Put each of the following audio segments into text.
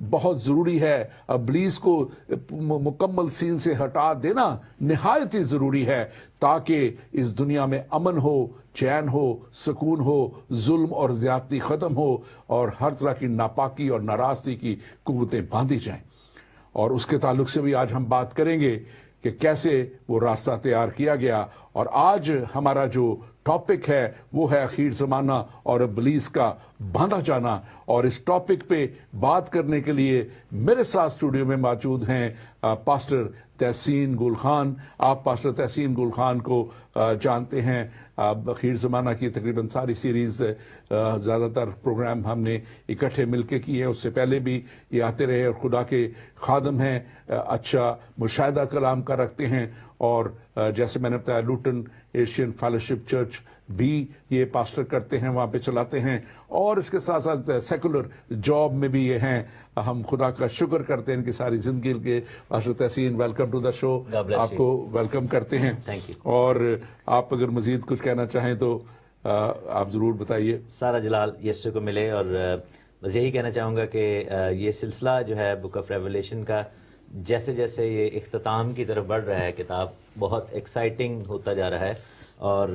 بہت ضروری ہے. ابلیس کو مکمل سین سے ہٹا دینا نہایت ہی ضروری ہے تاکہ اس دنیا میں امن ہو, چین ہو, سکون ہو, ظلم اور زیادتی ختم ہو اور ہر طرح کی ناپاکی اور ناراستی کی قوتیں باندھی جائیں. اور اس کے تعلق سے بھی آج ہم بات کریں گے کہ کیسے وہ راستہ تیار کیا گیا. اور آج ہمارا جو ٹاپک ہے وہ ہے اخیر زمانہ اور ابلیس کا باندھا جانا. اور اس ٹاپک پہ بات کرنے کے لیے میرے ساتھ اسٹوڈیو میں موجود ہیں پاسٹر تحسین گل خان. آپ پاسٹر تحسین گل خان کو جانتے ہیں. اخیر زمانہ کی تقریباً ساری سیریز زیادہ تر پروگرام ہم نے اکٹھے مل کے کیے ہیں, اس سے پہلے بھی یہ آتے رہے, اور خدا کے خادم ہیں, اچھا مشاہدہ کلام کا رکھتے ہیں, اور جیسے میں نے بتایا لوٹن ایشین فیلوشپ چرچ بھی یہ پاسٹر کرتے ہیں, وہاں پہ چلاتے ہیں, اور اس کے ساتھ ساتھ سیکولر جاب میں بھی یہ ہیں. ہم خدا کا شکر کرتے ہیں ان کی ساری زندگی کے. پاسٹر تحسین, ویلکم ٹو دا شو. آپ کو ویلکم کرتے ہیں. اور آپ اگر مزید کچھ کہنا چاہیں تو آپ ضرور بتائیے. سارا جلال یسوع کو ملے. اور بس یہی کہنا چاہوں گا کہ یہ سلسلہ جو ہے بک آف ریولیشن کا, جیسے جیسے یہ اختتام کی طرف بڑھ رہا ہے, کتاب بہت ایکسائٹنگ ہوتا جا رہا ہے. اور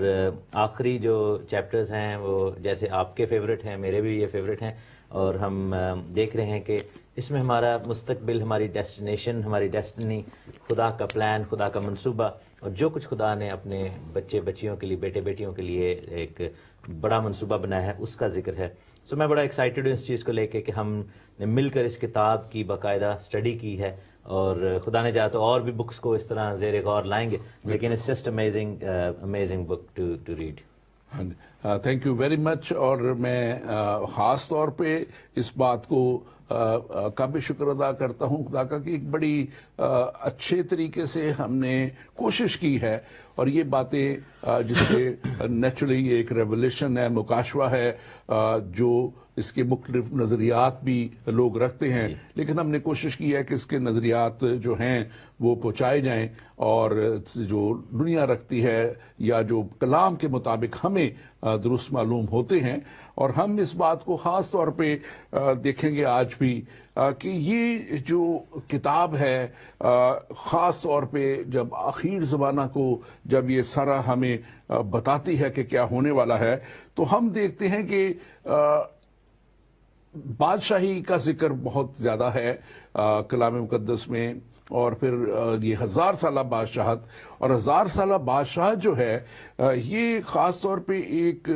آخری جو چیپٹرز ہیں وہ جیسے آپ کے فیوریٹ ہیں, میرے بھی یہ فیوریٹ ہیں, اور ہم دیکھ رہے ہیں کہ اس میں ہمارا مستقبل, ہماری ڈیسٹینیشن, ہماری ڈیسٹنی, خدا کا پلان, خدا کا منصوبہ, اور جو کچھ خدا نے اپنے بچے بچیوں کے لیے, بیٹے بیٹیوں کے لیے ایک بڑا منصوبہ بنایا ہے, اس کا ذکر ہے. تو میں بڑا ایکسائٹیڈ ہوں اس چیز کو لے کے کہ ہم نے مل کر اس کتاب کی باقاعدہ اسٹڈی کی ہے, اور خدا نے چاہا تو اور بھی بکس کو اس طرح زیر غور لائیں گے, لیکن it's just amazing book to read. Thank you very much. اور میں خاص طور پہ اس بات کو کا بھی شکر ادا کرتا ہوں خدا کا کہ ایک بڑی اچھے طریقے سے ہم نے کوشش کی ہے, اور یہ باتیں جس پہ نیچرلی ایک ریولیشن ہے, مکاشفہ ہے, جو اس کے مختلف نظریات بھی لوگ رکھتے ہیں, لیکن ہم نے کوشش کی ہے کہ اس کے نظریات جو ہیں وہ پہنچائے جائیں, اور جو دنیا رکھتی ہے یا جو کلام کے مطابق ہمیں درست معلوم ہوتے ہیں. اور ہم اس بات کو خاص طور پہ دیکھیں گے آج بھی کہ یہ جو کتاب ہے خاص طور پہ جب آخر زمانہ کو جب یہ سارا ہمیں بتاتی ہے کہ کیا ہونے والا ہے, تو ہم دیکھتے ہیں کہ بادشاہی کا ذکر بہت زیادہ ہے کلام مقدس میں, اور پھر یہ 1000 سالہ بادشاہت. اور 1000 سالہ بادشاہت جو ہے یہ خاص طور پہ ایک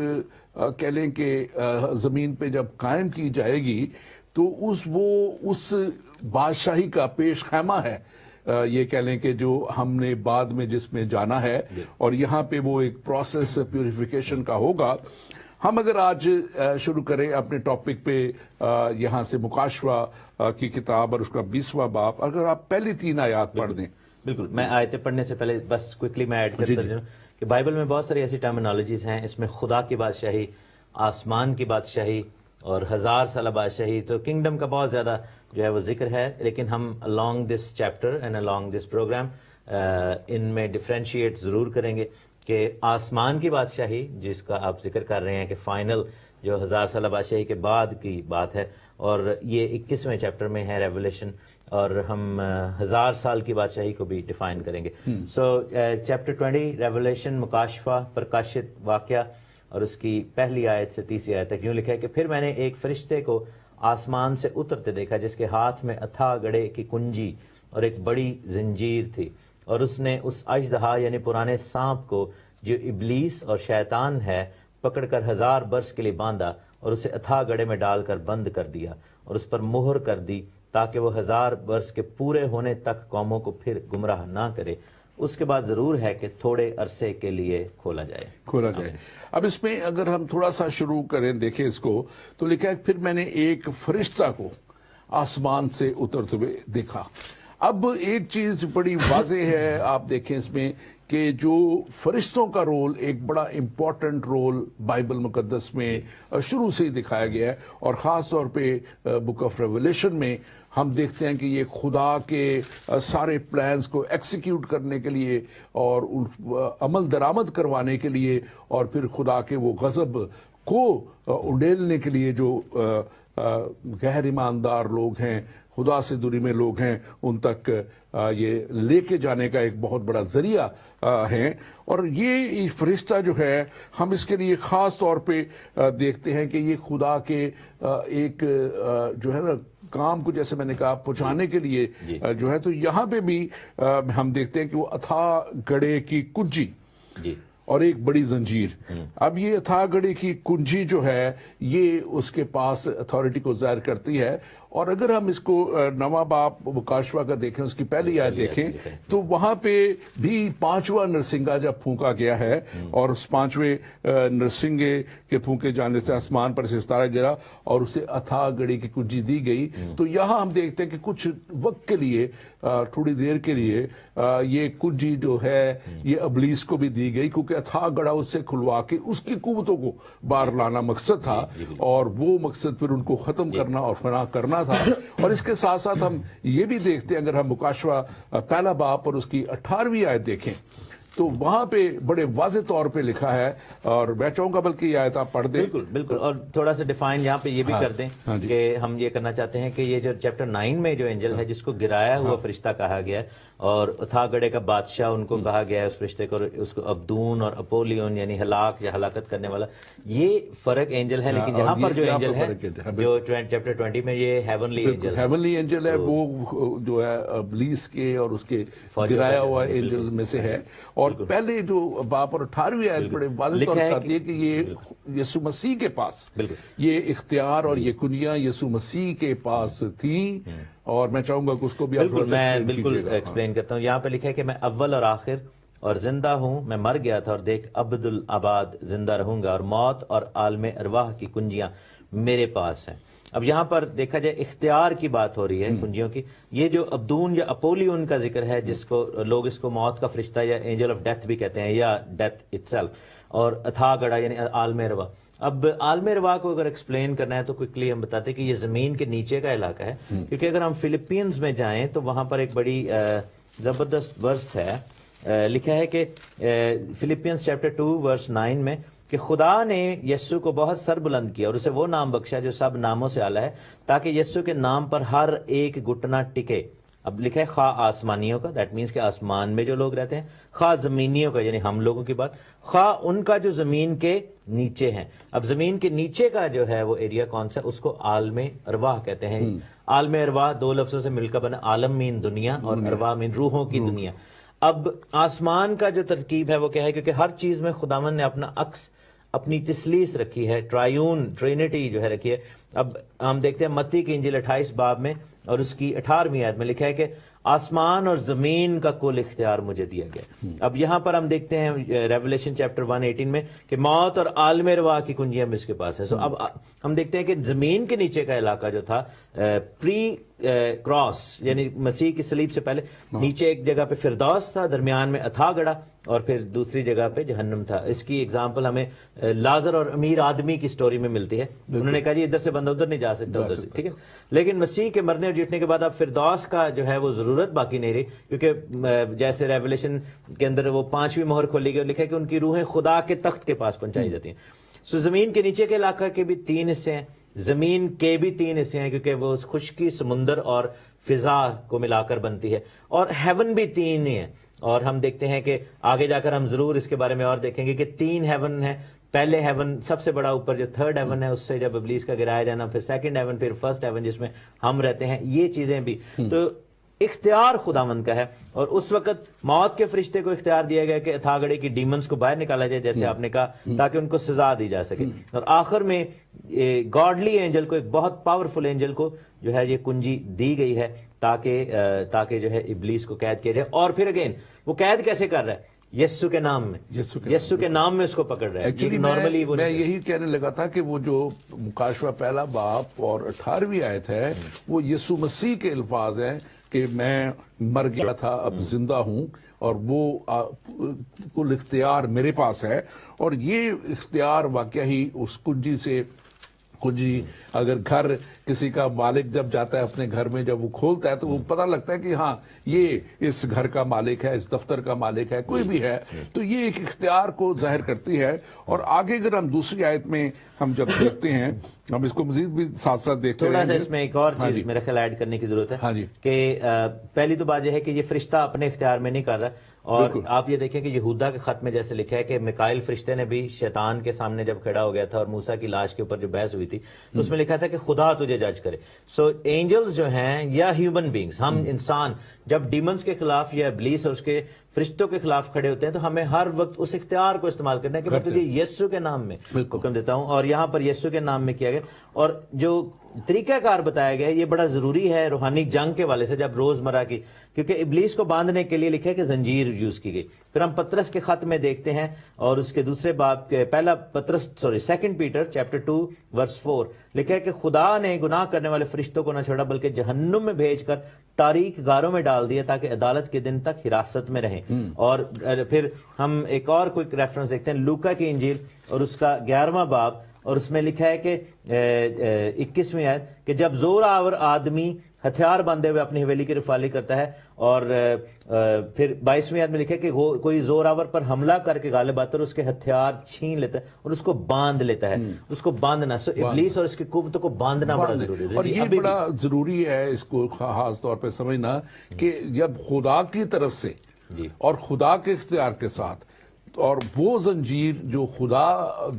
کہہ لیں کہ زمین پہ جب قائم کی جائے گی تو اس بادشاہی کا پیش خیمہ ہے, یہ کہہ لیں کہ جو ہم نے بعد میں جس میں جانا ہے, اور یہاں پہ وہ ایک پروسیس پیوریفیکیشن کا ہوگا. ہم اگر آج شروع کریں اپنے ٹاپک پہ یہاں سے مکاشفہ کی کتاب اور اس کا 20واں باب, اگر آپ پہلی 3 آیات پڑھ دیں. بالکل, میں آیتیں پڑھنے سے پہلے بس کوئکلی میں ایڈ کرتا جاؤں کہ بائبل میں بہت ساری ایسی ٹرمینالوجیز ہیں, اس میں خدا کی بادشاہی, آسمان کی بادشاہی اور 1000 سالہ بادشاہی, تو کنگڈم کا بہت زیادہ جو ہے وہ ذکر ہے. لیکن ہم along this chapter and along this program ان میں ڈفرینشیٹ ضرور کریں گے کہ آسمان کی بادشاہی جس کا آپ ذکر کر رہے ہیں کہ فائنل جو 1000 سالہ بادشاہی کے بعد کی بات ہے, اور یہ 21ویں چیپٹر میں ہے ریولیشن, اور ہم 1000 سال کی بادشاہی کو بھی ڈیفائن کریں گے. سو چیپٹر 20 ریولیشن, مکاشفہ, پرکاشت واقعہ, اور اس کی پہلی آیت سے 30 آیت تک یوں لکھا ہے کہ پھر میں نے ایک فرشتے کو آسمان سے اترتے دیکھا جس کے ہاتھ میں اتھا گڑھے کی کنجی اور ایک بڑی زنجیر تھی, اور اس نے اس اژدہا یعنی پرانے سانپ کو جو ابلیس اور شیطان ہے پکڑ کر 1000 برس کے لیے باندھا, اور اسے اتھا گڑھے میں ڈال کر بند کر دیا, اور اس پر مہر کر دی تاکہ وہ 1000 برس کے پورے ہونے تک قوموں کو پھر گمراہ نہ کرے. اس کے بعد ضرور ہے کہ تھوڑے عرصے کے لیے کھولا جائے. اب اس میں اگر ہم تھوڑا سا شروع کریں, دیکھیں اس کو, تو لکھا ہے پھر میں نے ایک فرشتہ کو آسمان سے اترتے ہوئے دیکھا. اب ایک چیز بڑی واضح ہے, آپ دیکھیں اس میں کہ جو فرشتوں کا رول ایک بڑا امپورٹنٹ رول بائبل مقدس میں شروع سے ہی دکھایا گیا ہے, اور خاص طور پہ بک آف ریولیشن میں ہم دیکھتے ہیں کہ یہ خدا کے سارے پلانز کو ایکسیکیوٹ کرنے کے لیے اور عمل درآمد کروانے کے لیے, اور پھر خدا کے وہ غضب کو انڈیلنے کے لیے جو غیر ایماندار لوگ ہیں, خدا سے دوری میں لوگ ہیں, ان تک یہ لے کے جانے کا ایک بہت بڑا ذریعہ ہے. اور یہ فرشتہ جو ہے ہم اس کے لیے خاص طور پہ دیکھتے ہیں کہ یہ خدا کے ایک جو ہے نا کام کو, جیسے میں نے کہا, پہنچانے کے لیے جو ہے, تو یہاں پہ بھی ہم دیکھتے ہیں کہ وہ اتھا گڑھے کی کنجی اور ایک بڑی زنجیر. اب یہ اتھا گڑھے کی کنجی جو ہے یہ اس کے پاس اتھارٹی کو ظاہر کرتی ہے. اور اگر ہم اس کو نواں باب مکاشفہ کا دیکھیں, اس کی پہلی آیت دیکھیں, تو وہاں پہ بھی 5واں نرسنگا جب پھونکا گیا ہے اور اس 5ویں نرسنگے کے پھونکے جانے سے آسمان پر سے ستارہ گرا اور اسے اتھا گڑھے کی کنجی دی گئی. تو یہاں ہم دیکھتے ہیں کہ کچھ وقت کے لیے, تھوڑی دیر کے لیے, یہ کنجی جو ہے یہ ابلیس کو بھی دی گئی, کیونکہ اتھا گڑھا اس سے کھلوا کے اس کی قوتوں کو باہر لانا مقصد تھا, اور وہ مقصد پھر ان کو ختم کرنا اور فنا کرنا تھا. اور اس کے ساتھ ساتھ ہم یہ بھی دیکھتے ہیں, اگر ہم مکاشفہ پہلا باب اور اس کی 18ویں آیت دیکھیں تو وہاں پہ بڑے واضح طور پہ لکھا ہے, اور میں چاہوں گا بلکہ یہ آیت آپ پڑھ دیں. بالکل. اور تھوڑا سا ڈیفائن یہاں پہ یہ بھی کر دیں کہ ہم یہ کرنا چاہتے ہیں کہ یہ جو چیپٹر 9 میں جو اینجل ہے جس کو گرایا ہوا فرشتہ کہا گیا ہے اور اتھا گڑھے کا بادشاہ ان کو کہا گیا ہے, اس فرشتے کو, اس کو ابدون اور اپولیون یعنی ہلاک یا ہلاکت کرنے والا, یہ فرق اینجل ہے. لیکن یہاں پر جو اینجل ہے جو چیپٹر 20 میں یہ ہیونلی اینجل ہے, وہ جو ہے ابلیس کے اور اس کے گرایا ہوا اینجل میں سے ہے. اور پہلے جو باپ اور 18ویں آیت بڑے واضح طور پر آتی ہے کہ یہ یسوع مسیح کے پاس یہ اختیار اور یہ کنیاں یسوع مسیح کے پاس تھیں. اور میں چاہوں گا کہ اس کو بھی میں بالکل ایکسپلین کرتا ہوں. یہاں پہ لکھا ہے کہ میں اول اور آخر اور زندہ ہوں, میں مر گیا تھا اور دیکھ ابد الآباد زندہ رہوں گا, اور موت اور عالم ارواح کی کنجیاں میرے پاس ہیں. اب یہاں پر دیکھا جائے اختیار کی بات ہو رہی ہے کنجیوں کی. یہ جو ابدون یا اپولیون کا ذکر ہے, جس کو لوگ اس کو موت کا فرشتہ یا اینجل آف ڈیتھ بھی کہتے ہیں, یا ڈیتھ اٹسیلف, اور اتھا گڑھا یعنی عالم ارواح. اب عالم ارواح کو اگر ایکسپلین کرنا ہے تو کوئکلی ہم بتاتے ہیں کہ یہ زمین کے نیچے کا علاقہ ہے, کیونکہ اگر ہم فلپینز میں جائیں تو وہاں پر ایک بڑی زبردست ورس ہے, لکھا ہے کہ فلپینز چیپٹر 2 ورس 9 میں کہ خدا نے یسوع کو بہت سر بلند کیا اور اسے وہ نام بخشا جو سب ناموں سے اعلیٰ ہے, تاکہ یسوع کے نام پر ہر ایک گھٹنا ٹکے. اب لکھا ہے خواہ آسمانیوں کا, دیٹ مینس کہ آسمان میں جو لوگ رہتے ہیں, خواہ زمینیوں کا یعنی ہم لوگوں کی بات, خواہ ان کا جو زمین کے نیچے ہیں. اب زمین کے نیچے کا جو ہے وہ ایریا کون سا, اس کو عالم ارواح کہتے ہیں. عالم ارواح 2 لفظوں سے مل کر بنا, عالم مین دنیا اور ارواح مین روحوں کی دنیا. اب آسمان کا جو ترکیب ہے وہ کیا ہے, کیونکہ ہر چیز میں خداوند نے اپنا عکس, اپنی تسلیس رکھی ہے, ٹرینٹی جو ہے رکھی ہے. اب ہم دیکھتے ہیں متی کی انجیل 28 باب میں اور اس کی 18ویں آیت میں لکھا ہے کہ آسمان اور زمین کا کل اختیار مجھے دیا گیا. اب یہاں پر ہم دیکھتے ہیں ریولیشن چیپٹر 1:18 میں کہ موت اور عالم ارواح کی کنجیاں اس کے پاس ہے. سو اب ہم دیکھتے ہیں کہ زمین کے نیچے کا علاقہ جو تھا پری کراس یعنی مسیح کی صلیب سے پہلے, نیچے ایک جگہ پہ فردوس تھا, درمیان میں اتھا گڑھا, اور پھر دوسری جگہ پہ جہنم تھا. اس کی اگزامپل ہمیں لازر اور امیر آدمی کی سٹوری میں ملتی ہے. انہوں نے کہا جی ادھر سے بندہ ادھر نہیں جا سکتا, ادھر سے, ٹھیک ہے. لیکن مسیح کے مرنے اور جیتنے کے بعد اب فردوس کا جو ہے وہ ضرورت باقی نہیں رہی, کیونکہ جیسے ریولیشن کے اندر وہ 5ویں مہر کھولی گئی اور لکھا ہے کہ ان کی روحیں خدا کے تخت کے پاس پہنچائی جاتی ہیں. سو زمین کے نیچے کے علاقہ کے بھی 3 حصے ہیں, زمین کے بھی 3 حصے ہیں, کیونکہ وہ اس خشکی, سمندر اور فضا کو ملا کر بنتی ہے, اور ہیون بھی 3 ہی ہیں. اور ہم دیکھتے ہیں کہ آگے جا کر ہم ضرور اس کے بارے میں اور دیکھیں گے کہ 3 ہیون ہیں. پہلے ہیون سب سے بڑا اوپر جو 3rd ہیون ہے, اس سے جب ابلیس کا گرایا جانا, پھر 2nd ہیون, پھر 1st ہیون جس میں ہم رہتے ہیں. یہ چیزیں بھی تو اختیار خداوند کا ہے. اور اس وقت موت کے فرشتے کو اختیار دیا گیا کہ اتھا گڑھے کی ڈیمنز کو باہر نکالا جائے, جیسے آپ نے کہا, تاکہ ان کو سزا دی جا سکے. اور آخر میں گاڈلی اینجل کو, ایک بہت پاورفل اینجل کو جو ہے یہ کنجی دی گئی ہے, تاکہ جو ہے ابلیس کو قید کیا جائے. اور پھر اگین وہ قید کیسے کر رہا ہے, یسوع کے نام میں, یسوع کے نام میں اس کو پکڑ رہا ہے. ایکچولی میں یہی کہنے لگا تھا کہ وہ جو مکاشفہ پہلا باب اور 18ویں آیت ہے وہ یسوع مسیح کے الفاظ ہیں کہ میں مر گیا تھا اب زندہ ہوں, اور وہ کل اختیار میرے پاس ہے. اور یہ اختیار واقعہ ہی اس کنجی سے کچھ جی اگر گھر کسی کا مالک جب جاتا ہے اپنے گھر میں جب وہ کھولتا ہے تو وہ پتہ لگتا ہے کہ ہاں یہ اس گھر کا مالک ہے, اس دفتر کا مالک ہے, کوئی بھی ہے, تو یہ ایک اختیار کو ظاہر کرتی ہے. اور آگے اگر ہم دوسری آیت میں ہم جب دیکھتے ہیں, ہم اس کو مزید بھی ساتھ ساتھ دیکھتے تھوڑا رہیں سا گے. اس میں ایک اور چیز میرا خیال ایڈ کرنے کی ضرورت ہے ہاں جی. کہ پہلی تو بات یہ ہے کہ یہ فرشتہ اپنے اختیار میں نہیں کر رہا, اور آپ یہ دیکھیں کہ یہودا کے خط میں جیسے لکھا ہے کہ میکائیل فرشتے نے بھی شیطان کے سامنے جب کھڑا ہو گیا تھا اور موسیٰ کی لاش کے اوپر جو بحث ہوئی تھی تو اس میں لکھا تھا کہ خدا تجھے جج کرے. سو اینجلز جو ہیں یا ہیومن بینگز, ہم انسان جب ڈیمنز کے خلاف یا ابلیس اور اس کے فرشتوں کے خلاف کھڑے ہوتے ہیں تو ہمیں ہر وقت اس اختیار کو استعمال کرنا ہے کہ میں تجھے یسوع کے نام میں حکم دیتا ہوں, اور یہاں پر یسوع کے نام میں کیا گیا. اور جو طریقہ کار بتایا گیا ہے یہ بڑا ضروری ہے روحانی جنگ کے والے سے, جب روزمرہ کی, کیونکہ ابلیس کو باندھنے کے لیے لکھا ہے کہ زنجیر یوز کی گئی. پھر ہم پطرس کے خط میں دیکھتے ہیں اور اس کے دوسرے باب سیکنڈ پیٹر چیپٹر 2 ورس 4 لکھا ہے کہ خدا نے گناہ کرنے والے فرشتوں کو نہ چھوڑا بلکہ جہنم میں بھیج کر تاریک غاروں میں ڈال دیا تاکہ عدالت کے دن تک حراست میں رہیں. اور پھر ہم ایک اور کوئی ریفرنس دیکھتے ہیں لوکا کی انجیل اور اس کا 11واں باب, اور اس میں لکھا ہے کہ 21ویں آیت کہ جب زور آور آدمی ہتھیار باندھے ہوئے اپنی حویلی کی رفالی کرتا ہے, اور پھر 22ویں آیت میں لکھا ہے کہ کوئی زور آور پر حملہ کر کے غالب آتا ہے اور اس کے ہتھیار چھین لیتا ہے اور اس کو باندھ لیتا ہے. اس کو باندھنا, سو ابلیس اور اس کی قوتوں کو باندھنا بڑا ضروری ہے. اور یہ بڑا ضروری ہے اس کو خاص طور پہ سمجھنا کہ جب خدا کی طرف سے اور خدا کے اختیار کے ساتھ, اور وہ زنجیر جو خدا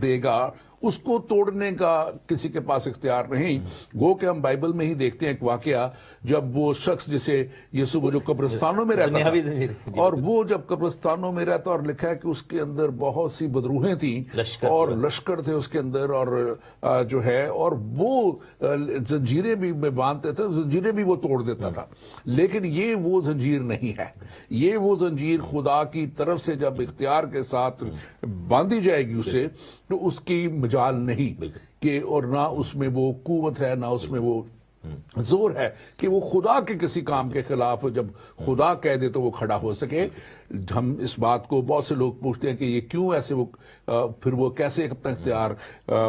دے گا اس کو توڑنے کا کسی کے پاس اختیار نہیں. گو کہ ہم بائبل میں ہی دیکھتے ہیں ایک واقعہ, جب وہ شخص جسے یسوع جو قبرستانوں میں رہتا تھا, اور وہ جب قبرستانوں میں رہتا, اور لکھا ہے کہ اس کے اندر بہت سی بدروہیں تھیں اور لشکر تھے اس کے اندر, اور جو ہے اور وہ زنجیریں بھی باندھتے تھے, زنجیریں بھی وہ توڑ دیتا تھا. لیکن یہ وہ زنجیر نہیں ہے, یہ وہ زنجیر خدا کی طرف سے جب اختیار کے ساتھ باندھی جائے گی اسے, تو اس کی مجال نہیں کہ, اور نہ اس میں وہ قوت ہے, نہ اس میں وہ زور ہے کہ وہ خدا کے کسی کام کے خلاف جب خدا کہہ دے تو وہ کھڑا ہو سکے. ہم اس بات کو بہت سے لوگ پوچھتے ہیں کہ یہ کیوں ایسے, وہ پھر وہ کیسے اپنا اختیار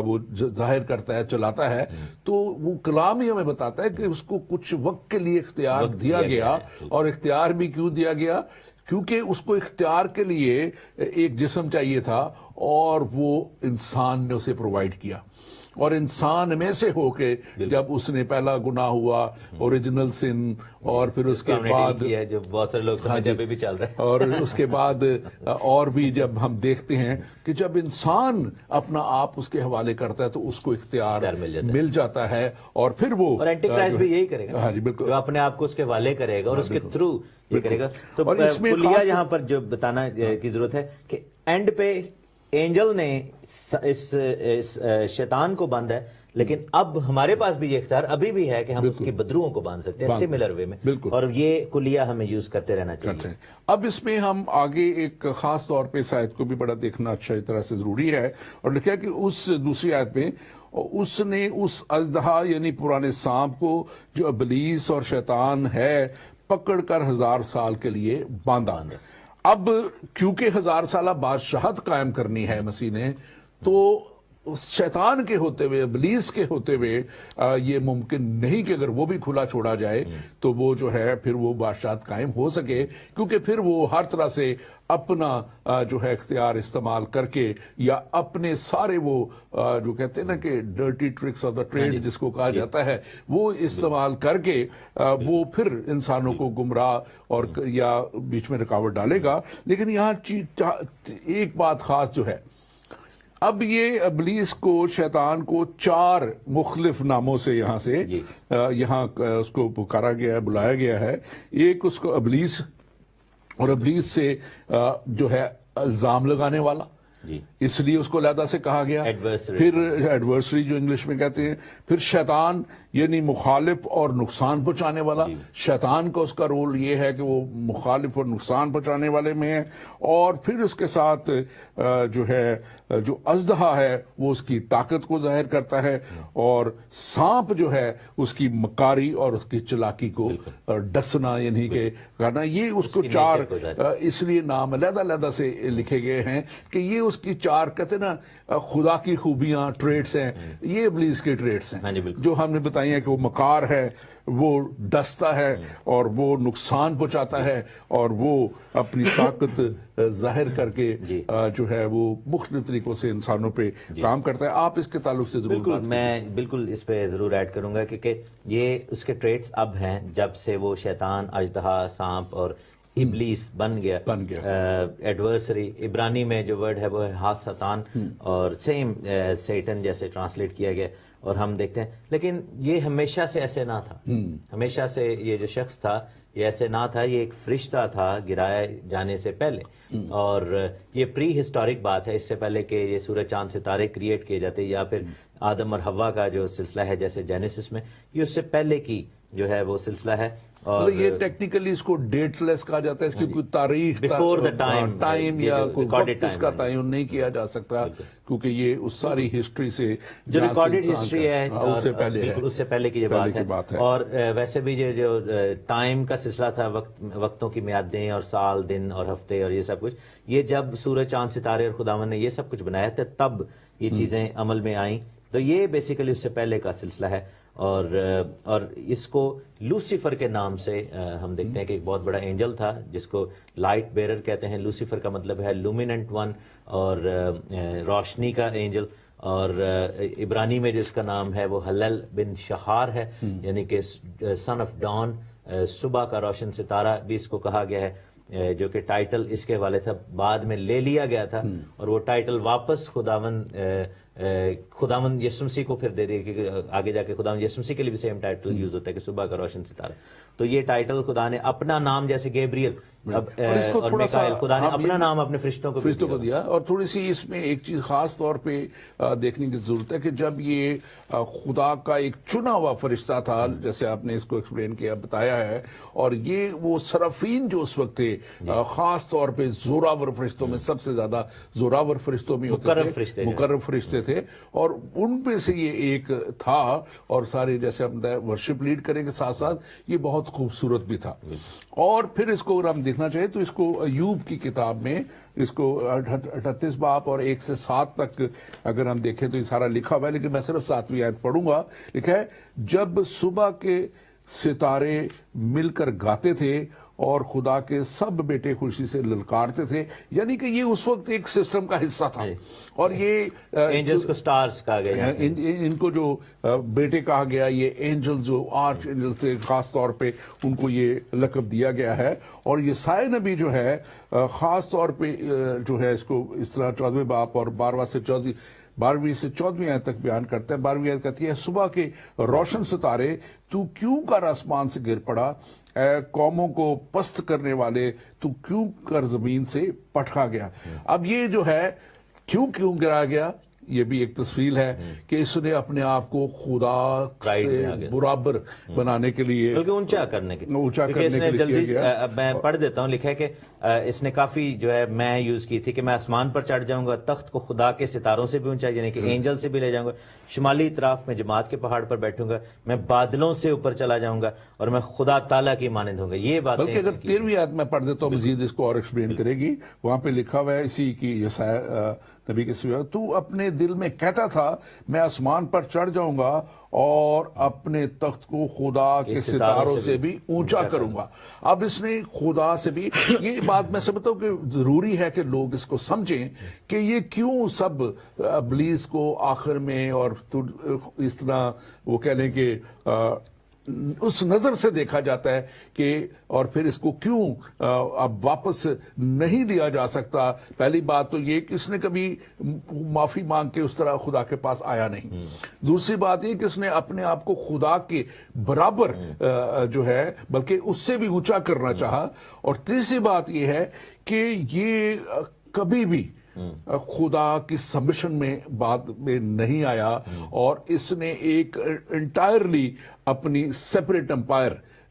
وہ ظاہر کرتا ہے, چلاتا ہے. تو وہ کلام ہی ہمیں بتاتا ہے کہ اس کو کچھ وقت کے لیے اختیار دیا گیا, اور اختیار بھی کیوں دیا گیا, کیونکہ اس کو اختیار کے لیے ایک جسم چاہیے تھا, اور وہ انسان نے اسے پرووائڈ کیا. اور انسان میں سے ہو کے جب اس نے پہلا گناہ ہوا, اوریجنل سن, اور پھر اس کے بعد جو بہت سارے لوگ سمجھتے ہیں بھی چل رہا ہے, اور اس کے بعد اور بھی جب ہم دیکھتے ہیں کہ جب انسان اپنا آپ اس کے حوالے کرتا ہے تو اس کو اختیار مل جاتا ہے, اور پھر وہ اور اینٹی کرائسٹ بھی یہی کرے گا. ہاں جی بالکل, اپنے آپ کو اس کے حوالے کرے گا اور اس کے تھرو یہ کرے گا. تو کلیہ یہاں پر جو بتانا کی ضرورت ہے کہ اینڈ پہ اینجل نے اس شیطان کو باندھا ہے, لیکن اب ہمارے پاس بھی یہ اختیار ابھی بھی ہے کہ ہم اس کی بدروؤں کو باندھ سکتے ہیں سملر وے میں, اور یہ کلیہ ہمیں یوز کرتے رہنا چاہیے. اب اس میں ہم آگے ایک خاص طور پہ اس آیت کو بھی بڑا دیکھنا اچھا طرح سے ضروری ہے, اور لکھا ہے کہ اس دوسری آیت میں اس نے اس اژدہا یعنی پرانے سانپ کو جو ابلیس اور شیطان ہے پکڑ کر 1000 سال کے لیے باندھا. اب کیونکہ 1000 سالہ بادشاہت قائم کرنی ہے مسیح نے, تو شیطان کے ہوتے ہوئے, ابلیس کے ہوتے ہوئے یہ ممکن نہیں کہ اگر وہ بھی کھلا چھوڑا جائے تو وہ جو ہے پھر وہ بادشاہت قائم ہو سکے, کیونکہ پھر وہ ہر طرح سے اپنا جو ہے اختیار استعمال کر کے, یا اپنے سارے وہ جو کہتے ہیں نا کہ dirty tricks of the trade جس کو کہا جاتا ہے, وہ استعمال کر کے وہ پھر انسانوں کو گمراہ اور یا بیچ میں رکاوٹ ڈالے گا. لیکن یہاں ایک بات خاص جو ہے, اب یہ ابلیس کو, شیطان کو 4 مختلف ناموں سے یہاں سے یہاں اس کو پکارا گیا ہے, بلایا گیا ہے. ایک اس کو ابلیس, اور ابلیس سے جو ہے الزام لگانے والا, اس لیے اس کو علیحدہ سے کہا گیا. پھر ایڈورسری جو انگلش میں کہتے ہیں. پھر شیطان یعنی مخالف اور نقصان پہنچانے والا. شیطان کا اس کا رول یہ ہے کہ وہ مخالف اور نقصان پہنچانے والے میں ہے. اور پھر اس کے ساتھ جو ہے جو اژدہا ہے وہ اس کی طاقت کو ظاہر کرتا ہے, اور سانپ جو ہے اس کی مکاری اور اس کی چلاکی کو ڈسنا یعنی کہ کرنا. یہ اس کو 4 اس لیے نام علیحدہ علیحدہ سے لکھے گئے ہیں کہ یہ اس کی 4 کہتے ہیں نا خدا کی خوبیاں ٹریٹس ہیں, یہ ابلیس کے ٹریٹس ہاں جی ہیں بالکل. جو ہم نے بتائی ہیں کہ وہ مکار ہے, وہ ڈستا ہے اور وہ نقصان پہنچاتا ہے اور وہ اپنی طاقت ظاہر کر کے جو ہے وہ مختلف طریقوں سے انسانوں پہ کام کرتا ہے. آپ اس کے تعلق سے ضرور بالکل, میں بالکل اس پہ ضرور ایڈ کروں گا کیونکہ یہ اس کے ٹریٹس اب ہیں جب سے وہ شیطان, اژدہا, سانپ اور ابلیس بن گیا. ایڈورسری عبرانی میں جو ورڈ ہے وہ ہے ہاساتان, اور سیم سیٹن جیسے ٹرانسلیٹ کیا گیا, اور ہم دیکھتے ہیں لیکن یہ ہمیشہ سے ایسے نہ تھا. ہمیشہ سے یہ جو شخص تھا یہ ایسے نہ تھا, یہ ایک فرشتہ تھا گرائے جانے سے پہلے, اور یہ پری ہسٹورک بات ہے, اس سے پہلے کہ یہ سورج چاند ستارے کریٹ کیے جاتے یا پھر آدم اور حوا کا جو سلسلہ ہے جیسے جینیسس میں, یہ اس سے پہلے کی جو ہے وہ سلسلہ ہے. اور یہ ٹیکنیکلی اس کو ڈیٹ لیس کہا جاتا ہے, اس کی کوئی تاریخ Before the time, یا جو کوئی recorded وقت اس کا تعین نہیں کیا جا سکتا کیونکہ یہ اس ساری ہسٹری سے جو ریکارڈڈ ہسٹری ہے اس سے پہلے ہے, بالکل اس سے پہلے کی جو بات ہے. اور ویسے بھی جو ٹائم کا سلسلہ تھا, وقتوں کی میادیں اور سال, دن اور ہفتے اور یہ سب کچھ, یہ جب سورج چاند ستارے اور خداوند نے یہ سب کچھ بنایا تھا تب یہ چیزیں عمل میں آئیں. تو یہ بیسیکلی اس سے پہلے کا سلسلہ ہے. اور اس کو لوسیفر کے نام سے ہم دیکھتے ہیں کہ ایک بہت بڑا اینجل تھا جس کو لائٹ بیرر کہتے ہیں. لوسیفر کا مطلب ہے لومیننٹ ون, اور روشنی کا اینجل. اور عبرانی میں جس کا نام ہے وہ ہلل بن شہار ہے, یعنی کہ سن آف ڈان, صبح کا روشن ستارہ بھی اس کو کہا گیا ہے, جو کہ ٹائٹل اس کے والے تھا بعد میں لے لیا گیا تھا, اور وہ ٹائٹل واپس خداوند یسوع مسیح کو پھر دے دے, کہ آگے جا کے خداوند یسوع مسیح کے لیے بھی سیم ٹائٹل یوز ہوتا ہے کہ صبح کا روشن ستارہ. تو یہ ٹائٹل خدا نے اپنا نام, جیسے گیبریل اور میکائیل, خدا نے اپنا نام اپنے فرشتوں کو دیا. اور تھوڑی سی اس میں ایک چیز خاص طور پہ دیکھنے کی ضرورت ہے کہ جب یہ خدا کا ایک چنا ہوا فرشتہ تھا, جیسے آپ نے اس کو ایکسپلین کیا, بتایا ہے, اور یہ وہ صرافین جو اس وقت تھے, خاص طور پہ زوراور فرشتوں میں سب سے زیادہ زوراور فرشتوں میں ہوتے, مقرب فرشتے تھے, اور ان پہ سے یہ ایک تھا. اور سارے جیسے ہم ورشپ لیڈ کریں گے ساتھ ساتھ, یہ بہت خوبصورت بھی تھا. اور پھر اس کو اگر ہم دیکھنا چاہیں تو اس کو ایوب کی کتاب میں اس کو 38 باب اور 1 سے 7 تک اگر ہم دیکھیں تو یہ سارا لکھا ہوا ہے, لیکن میں صرف 7ویں آیت پڑھوں گا. لکھا ہے, جب صبح کے ستارے مل کر گاتے تھے اور خدا کے سب بیٹے خوشی سے للکارتے تھے. یعنی کہ یہ اس وقت ایک سسٹم کا حصہ تھا, اور یہ اینجلز کو سٹارز کہا گیا, ان کو جو بیٹے کہا گیا, یہ اینجل جو آرچ اینجل سے خاص طور پہ ان کو یہ لقب دیا گیا ہے. اور یہ سائے نبی جو ہے خاص طور پہ جو ہے اس کو اس طرح 14ویں باب اور 12ویں سے 14ویں آیت تک بیان کرتا ہے. 12ویں آیت کہتی ہے, صبح کے روشن ستارے تو کیوں کر آسمان سے گر پڑا, اے قوموں کو پست کرنے والے تو کیوں کر زمین سے پٹکا گیا. اب یہ جو ہے کیوں گرا گیا, یہ بھی ایک تفصیل ہے کہ اس نے اپنے آپ کو خدا سے برابر بنانے کے لیے, بلکہ اونچا کرنے کے لیے جلدی میں پڑھ دیتا ہوں. لکھا ہے کہ اس نے کافی جو ہے میں یوز کی تھی کہ میں آسمان پر چڑھ جاؤں گا, تخت کو خدا کے ستاروں سے بھی اونچا, یعنی کہ اینجل سے بھی لے جاؤں گا, شمالی اطراف میں جماعت کے پہاڑ پر بیٹھوں گا, میں بادلوں سے اوپر چلا جاؤں گا, اور میں خدا تعالیٰ کی مانند ہوں گا. یہ بات بلکہ اگر 13ویں آیت میں پڑھ دیتا ہوں مزید اس کو اور ایکسپلین کرے گی. وہاں پہ لکھا ہوا ہے اسی کی یسایا نبی کے سوا, تو اپنے دل میں کہتا تھا میں آسمان پر چڑھ جاؤں گا اور اپنے تخت کو خدا کے ستاروں سے بھی اونچا کروں گا. اب اس نے خدا سے بھی, یہ بات میں سمجھتا ہوں کہ ضروری ہے کہ لوگ اس کو سمجھیں کہ یہ کیوں سب ابلیس کو آخر میں اور اس طرح وہ کہہ لیں کہ اس نظر سے دیکھا جاتا ہے کہ, اور پھر اس کو کیوں اب واپس نہیں لیا جا سکتا. پہلی بات تو یہ کہ اس نے کبھی معافی مانگ کے اس طرح خدا کے پاس آیا نہیں. دوسری بات یہ کہ اس نے اپنے آپ کو خدا کے برابر جو ہے بلکہ اس سے بھی اونچا کرنا چاہا. اور تیسری بات یہ ہے کہ یہ کبھی بھی خدا کی سبمشن میں بعد میں نہیں آیا, اور اس نے ایک انٹائرلی اپنی سیپریٹ امپائر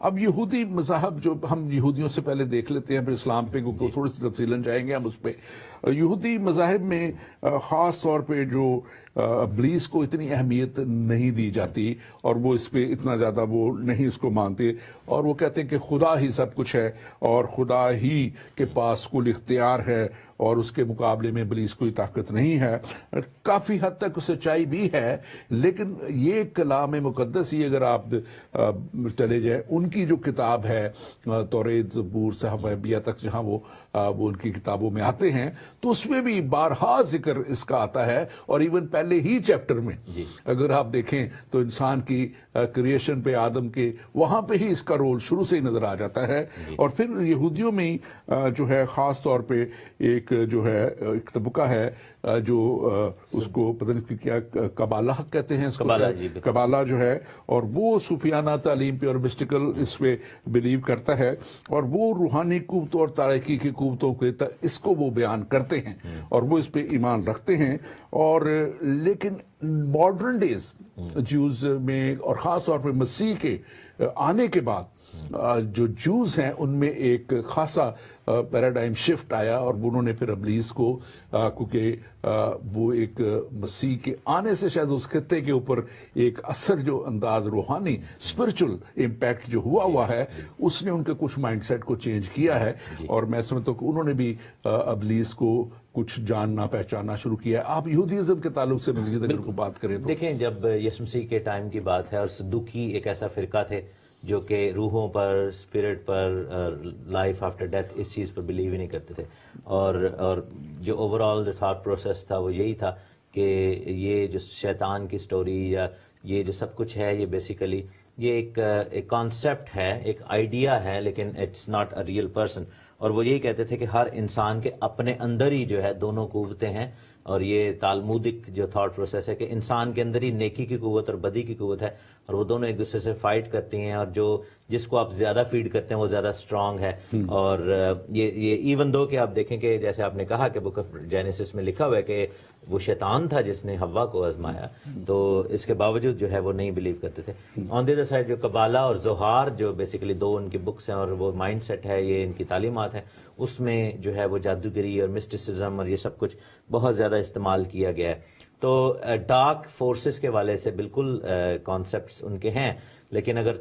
اب یہودی مذاہب جو ہم یہودیوں سے پہلے دیکھ لیتے ہیں، پھر اسلام پہ تھوڑی سی تفصیلاً جائیں گے ہم اس پہ. یہودی مذاہب میں خاص طور پہ جو ابلیس کو اتنی اہمیت نہیں دی جاتی اور وہ اس پہ اتنا زیادہ وہ نہیں اس کو مانتے، اور وہ کہتے ہیں کہ خدا ہی سب کچھ ہے اور خدا ہی کے پاس کل اختیار ہے اور اس کے مقابلے میں ابلیس کوئی طاقت نہیں ہے. کافی حد تک سچائی بھی ہے، لیکن یہ کلام مقدس ہی اگر آپ چلے جائیں، ان کی جو کتاب ہے توریت، زبور، صحف انبیاء تک جہاں وہ ان کی کتابوں میں آتے ہیں، تو اس میں بھی بارہا ذکر اس کا آتا ہے. اور ایون پہلے ہی چیپٹر میں اگر آپ دیکھیں تو انسان کی کریشن پہ، آدم کے، وہاں پہ ہی اس کا رول شروع سے ہی نظر آ جاتا ہے. اور پھر یہودیوں میں جو ہے خاص طور پہ ایک جو ہے ایک طبقہ ہے جو اس کو پتہ نہیں کیا قبالہ کہتے ہیں، اس کو قبالہ جو ہے، اور وہ صوفیانہ تعلیم پہ اور مسٹیکل اس پہ بلیو کرتا ہے، اور وہ روحانی قوتوں اور تاریکی کی قوتوں کے اس کو وہ بیان کرتے ہیں اور وہ اس پہ ایمان رکھتے ہیں. اور لیکن ماڈرن ڈیز جوز میں اور خاص طور پہ مسیح کے آنے کے بعد جو جوز ہیں ان میں ایک خاصا پیراڈائم شفٹ آیا، اور انہوں نے پھر ابلیس کو کیونکہ وہ ایک مسیح کے آنے سے شاید اس خطے کے اوپر ایک اثر جو انداز روحانی اسپرچل امپیکٹ جو ہوا ہے، اس نے ان کے کچھ مائنڈ سیٹ کو چینج کیا ہے. اور میں سمجھتا ہوں کہ انہوں نے بھی ابلیس کو کچھ جاننا پہچاننا شروع کیا. آپ یہودیزم کے تعلق سے مزید اگر کو بات کریں تو دیکھیں، جب یسوع مسیح کے ٹائم کی بات ہے اور صدوقی ایک ایسا فرقہ تھے جو کہ روحوں پر، اسپرٹ پر، لائف آفٹر ڈیتھ، اس چیز پر بلیو ہی نہیں کرتے تھے. اور جو اوور آل جو تھاٹ پروسیس تھا وہ یہی تھا کہ یہ جو شیطان کی سٹوری یا یہ جو سب کچھ ہے، یہ بیسیکلی یہ ایک کانسیپٹ ہے، ایک آئیڈیا ہے، لیکن it's not a real person. اور وہ یہی کہتے تھے کہ ہر انسان کے اپنے اندر ہی جو ہے دونوں قوتیں ہیں. اور یہ تالمودک جو تھاٹ پروسیس ہے کہ انسان کے اندر ہی نیکی کی قوت اور بدی کی قوت ہے، اور وہ دونوں ایک دوسرے سے فائٹ کرتی ہیں، اور جس کو آپ زیادہ فیڈ کرتے ہیں وہ زیادہ اسٹرانگ ہے. اور یہ ایون دو کہ آپ دیکھیں کہ جیسے آپ نے کہا کہ بک آف جینیسس میں لکھا ہوا ہے کہ وہ شیطان تھا جس نے حوا کو آزمایا، تو اس کے باوجود جو ہے وہ نہیں بلیو کرتے تھے. آن دی ادر سائڈ جو قبالہ اور زہار جو بیسیکلی دو ان کی بکس ہیں اور وہ مائنڈ سیٹ ہے، یہ ان کی تعلیمات ہیں، اس میں جو ہے وہ جادوگری اور مسٹسزم اور یہ سب کچھ بہت زیادہ استعمال کیا گیا ہے. تو ڈارک فورسز کے والے سے بالکل کانسیپٹس ان کے ہیں. لیکن اگر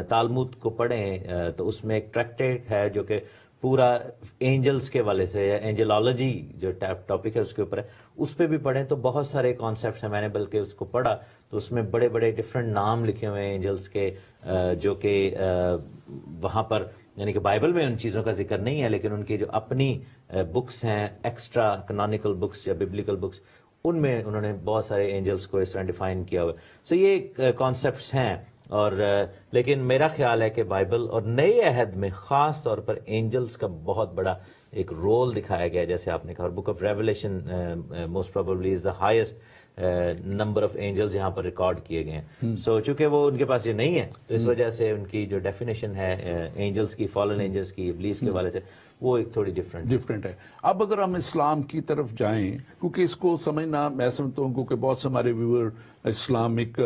تالمود کو پڑھیں تو اس میں ایک ٹریکٹیٹ ہے جو کہ پورا اینجلز کے والے سے، یا اینجلالوجی جو ٹاپک ہے اس کے اوپر ہے، اس پہ بھی پڑھیں تو بہت سارے کانسیپٹس ہیں. میں نے بلکہ اس کو پڑھا تو اس میں بڑے بڑے ڈفرینٹ نام لکھے ہوئے ہیں اینجلز کے، جو کہ وہاں پر یعنی کہ بائبل میں ان چیزوں کا ذکر نہیں ہے، لیکن ان کی جو اپنی بکس ہیں، ایکسٹرا کنونیکل بکس یا ببلیکل بکس، ان میں انہوں نے بہت سارے اینجلز کو اس طرح ڈیفائن کیا ہوا ہے. سو یہ کانسیپٹس ہیں. اور لیکن میرا خیال ہے کہ بائبل اور نئے عہد میں خاص طور پر اینجلز کا بہت بڑا ایک رول دکھایا گیا، جیسے آپ نے کہا. اور book of revelation most probably is the highest number of angels یہاں پر ریکارڈ کیے گئے ہیں. سو چونکہ وہ ان کے پاس یہ نہیں ہے تو اس وجہ سے ان کی جو ڈیفینیشن ہے اینجلز کی، فالن اینجلز کی، ابلیس کے والے سے، وہ ایک تھوڑی ڈفرینٹ ہے. اب اگر ہم اسلام کی طرف جائیں، کیونکہ اس کو سمجھنا میں سمجھتا ہوں کیونکہ بہت سے ہمارے ویور اسلامک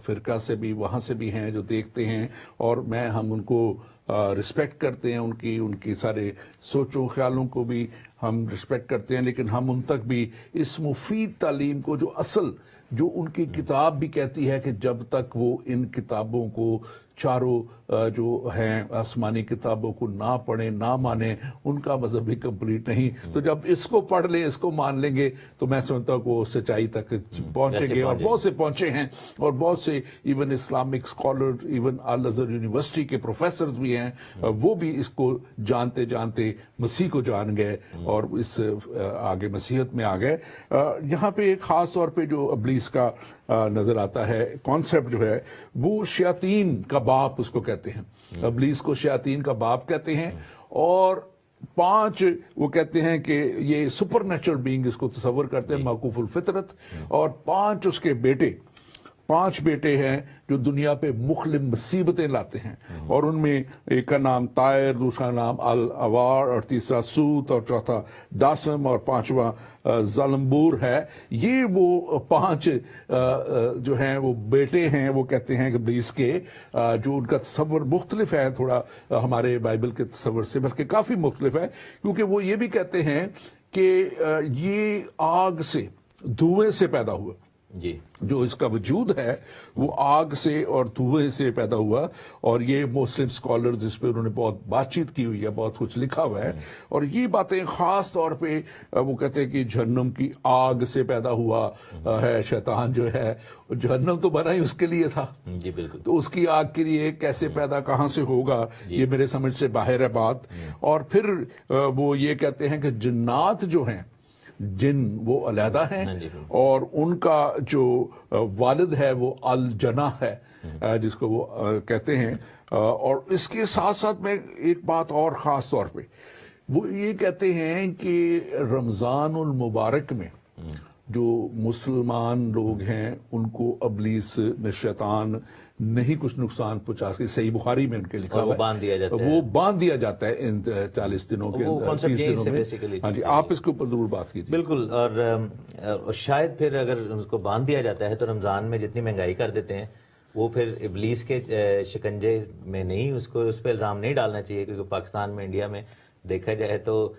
فرقہ سے بھی، وہاں سے بھی ہیں جو دیکھتے ہیں، اور ہم ان کو رسپیکٹ کرتے ہیں، ان کی سارے سوچوں خیالوں کو بھی ہم رسپیکٹ کرتے ہیں، لیکن ہم ان تک بھی اس مفید تعلیم کو جو ان کی کتاب بھی کہتی ہے کہ جب تک وہ ان کتابوں کو چاروں جو ہیں آسمانی کتابوں کو نہ پڑھیں، نہ مانیں، ان کا مذہب بھی کمپلیٹ نہیں. تو جب اس کو پڑھ لیں، اس کو مان لیں گے تو میں سمجھتا ہوں کہ وہ سچائی تک پہنچیں گے. اور بہت سے پہنچے ہیں، اور بہت سے even Islamic scholar, even Al Azhar university کے پروفیسرز بھی ہیں، وہ بھی اس کو جانتے جانتے مسیح کو جان گئے اور اس آگے مسیحیت میں آ گئے. یہاں پہ ایک خاص طور پہ جو ابلیس کا نظر آتا ہے کانسیپٹ جو ہے، وہ شیاطین کا باپ اس کو کہتے ہیں. ابلیس کو شیاطین کا باپ کہتے ہیں. اور 5 وہ کہتے ہیں کہ یہ سپر نیچرل بینگ اس کو تصور کرتے ہیں، موقوف الفطرت. اور 5 اس کے بیٹے، 5 بیٹے ہیں جو دنیا پہ مختلف مصیبتیں لاتے ہیں, اور ان میں ایک کا نام طائر, دوسرا نام الاوار, اور تیسرا سوت, اور چوتھا داسم, اور 5واں زلمبور ہے. یہ وہ 5 جو ہیں وہ بیٹے ہیں, وہ کہتے ہیں ابلیس کے, جو ان کا تصور مختلف ہے تھوڑا ہمارے بائبل کے تصور سے, بلکہ کافی مختلف ہے, کیونکہ وہ یہ بھی کہتے ہیں کہ یہ آگ سے, دھوئیں سے پیدا ہوا. جی, جو اس کا وجود ہے وہ آگ سے اور دھوئیں سے پیدا ہوا. اور یہ مسلم اسکالرز اس پہ انہوں نے بہت بات چیت کی ہوئی ہے, بہت کچھ لکھا ہوا ہے, اور یہ باتیں خاص طور پہ وہ کہتے ہیں کہ جہنم کی آگ سے پیدا ہوا ہے شیطان جو ہے. جہنم تو بنا ہی اس کے لیے تھا, جی بالکل, تو اس کی آگ کے لیے کیسے پیدا, کہاں سے ہوگا, یہ میرے سمجھ سے باہر ہے بات. اور پھر وہ یہ کہتے ہیں کہ جنات جو ہیں, جن وہ علیحدہ ہیں, اور ان کا جو والد ہے وہ الجنہ ہے, جس کو وہ کہتے ہیں. اور اس کے ساتھ ساتھ میں ایک بات اور خاص طور پہ وہ یہ کہتے ہیں کہ رمضان المبارک میں جو مسلمان لوگ ہیں ان کو ابلیس میں شیطان نہیں کچھ نقصان پہنچا سکے. صحیح بخاری میں ان کے لکھا وہ باندھ دیا جاتا ہے, وہ باندھ دیا جاتا ہے ان 40 دنوں کے اندر, 30 دنوں میں. ہاں جی, آپ اس کے اوپر ضرور بات کیجیے. بالکل. اور شاید پھر اگر اس کو باندھ دیا جاتا ہے تو رمضان میں جتنی مہنگائی کر دیتے ہیں وہ پھر ابلیس کے شکنجے میں نہیں, اس پہ الزام نہیں ڈالنا چاہیے, کیونکہ پاکستان میں, انڈیا میں دیکھا جائے تو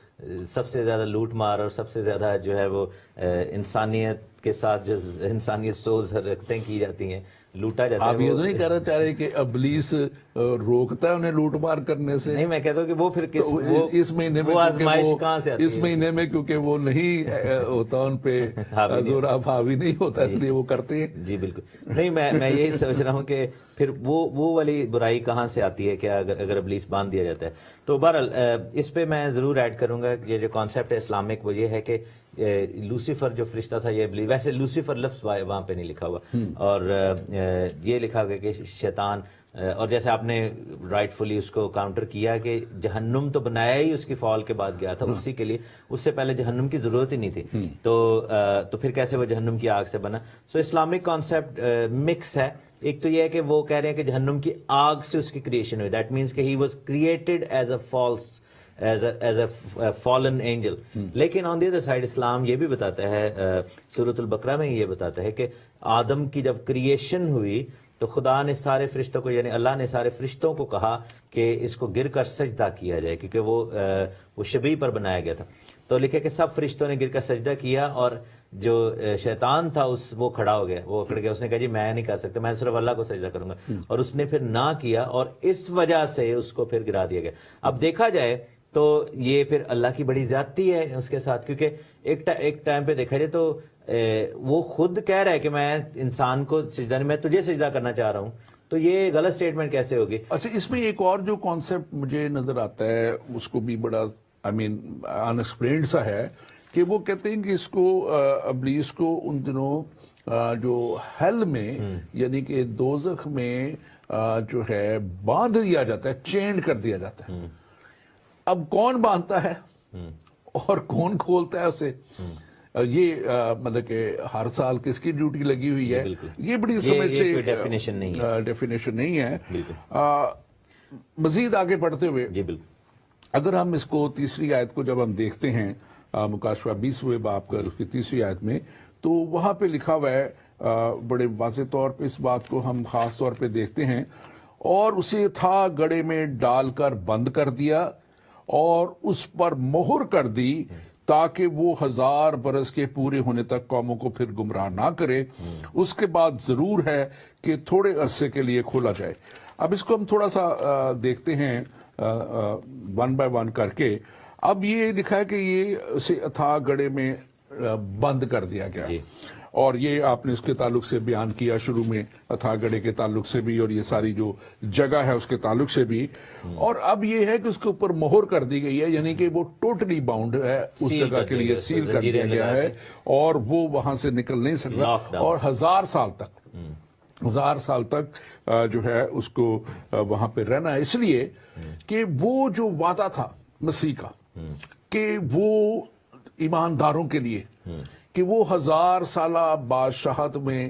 سب سے زیادہ لوٹ مار اور سب سے زیادہ جو ہے وہ انسانیت کے ساتھ جو انسانیت سوز حرکتیں کی جاتی ہیں, لوٹا جاتا ہے. آپ یہ تو نہیں کہنا چاہ رہے کہ ابلیس روکتا ہے انہیں لوٹ مار کرنے سے؟ نہیں, میں کہتا ہوں کہ وہ پھر اس مہینے میں, آزمائش کہاں سے آتی ہے؟ اس مہینے میں کیونکہ وہ نہیں ہوتا ان پہ زور حاوی نہیں ہوتا, اس لیے وہ کرتے ہیں. جی بالکل. نہیں, میں یہی سوچ رہا ہوں کہ پھر وہ والی برائی کہاں سے آتی ہے کہ اگر ابلیس باندھ دیا جاتا ہے. تو بہرحال اس پہ میں ضرور ایڈ کروں گا کہ یہ جو کانسیپٹ ہے اسلامک, وہ یہ ہے کہ لوسیفر جو فرشتہ تھا, یہ ابلیس, ویسے لوسیفر لفظ وہاں پہ نہیں لکھا ہوا, اور یہ لکھا گیا کہ شیطان, اور جیسے آپ نے رائٹ فلی اس کو کاؤنٹر کیا کہ جہنم تو بنایا ہی اس کی فال کے بعد گیا تھا اسی کے لیے, اس سے پہلے جہنم کی ضرورت ہی نہیں تھی, تو پھر کیسے وہ جہنم کی آگ سے بنا. سو اسلامک کانسیپٹ مکس ہے. ایک تو یہ ہے کہ وہ کہہ رہے ہیں کہ جہنم کی آگ سے اس کی کریشن ہوئی, دیٹ مینس کہ he was created as a false, as a fallen angel. لیکن آن دی ادر سائڈ اسلام یہ بھی بتاتا ہے, سورۃ البقرہ میں یہ بتاتا ہے کہ آدم کی جب کریشن ہوئی تو خدا نے سارے فرشتوں کو, یعنی اللہ نے سارے فرشتوں کو کہا کہ اس کو گر کر سجدہ کیا جائے, کیونکہ وہ شبیہ پر بنایا گیا تھا. تو لکھے کہ سب فرشتوں نے گر کر سجدہ کیا, اور جو شیطان تھا وہ کھڑا ہو گیا, وہ اکڑ گیا, اس نے کہا جی میں نہیں کر سکتا, میں صرف اللہ کو سجدہ کروں گا, اور اس نے پھر نہ کیا, اور اس وجہ سے اس کو پھر گرا دیا گیا. اب دیکھا جائے تو یہ پھر اللہ کی بڑی زیادتی ہے اس کے ساتھ, کیونکہ ایک ٹائم پہ دیکھا جائے تو وہ خود کہہ رہا ہے کہ میں انسان کو سجدہ نہیں, میں تجھے سجدہ کرنا چاہ رہا ہوں, تو یہ غلط سٹیٹمنٹ کیسے ہوگی؟ اچھا, اس میں ایک اور جو کانسیپٹ مجھے نظر آتا ہے, اس کو بھی بڑا انسپلینڈ سا ہے, کہ وہ کہتے ہیں کہ اس کو ابلیس کو ان دنوں جو ہیل میں, یعنی کہ دوزخ میں جو ہے باندھ دیا جاتا ہے, چینڈ کر دیا جاتا ہے. اب کون باندھتا ہے اور کون کھولتا ہے اسے, یہ مطلب کہ ہر سال کس کی ڈیوٹی لگی ہوئی ہے, یہ بڑی سمجھ سے ڈیفینیشن نہیں ہے. مزید آگے بڑھتے ہوئے اگر ہم اس کو تیسری آیت کو جب ہم دیکھتے ہیں, مکاشفہ 20ویں باب کا اس کی تیسری آیت میں, تو وہاں پہ لکھا ہوا ہے بڑے واضح طور پہ, اس بات کو ہم خاص طور پہ دیکھتے ہیں, اور اسے تھا گڑھے میں ڈال کر بند کر دیا اور اس پر مہر کر دی, تاکہ وہ 1000 برس کے پورے ہونے تک قوموں کو پھر گمراہ نہ کرے. اس کے بعد ضرور ہے کہ تھوڑے عرصے کے لیے کھولا جائے. اب اس کو ہم تھوڑا سا دیکھتے ہیں ون بائی ون کر کے. اب یہ لکھا ہے کہ یہ اسے اتھا گڑھے میں بند کر دیا گیا, اور یہ آپ نے اس کے تعلق سے بیان کیا شروع میں, اتھا گڑھے کے تعلق سے بھی, اور یہ ساری جو جگہ ہے اس کے تعلق سے بھی. اور اب یہ ہے کہ اس کے اوپر مہر کر دی گئی ہے, یعنی کہ وہ ٹوٹلی باؤنڈ ہے, اس جگہ کے لیے سیل کر دیا گیا ہے, اور وہ وہاں سے نکل نہیں سکتا, اور 1000 سال تک جو ہے اس کو وہاں پہ رہنا ہے. اس لیے کہ وہ جو وعدہ تھا مسیح کا کہ وہ ایمانداروں کے لیے, کہ وہ 1000 سالہ بادشاہت میں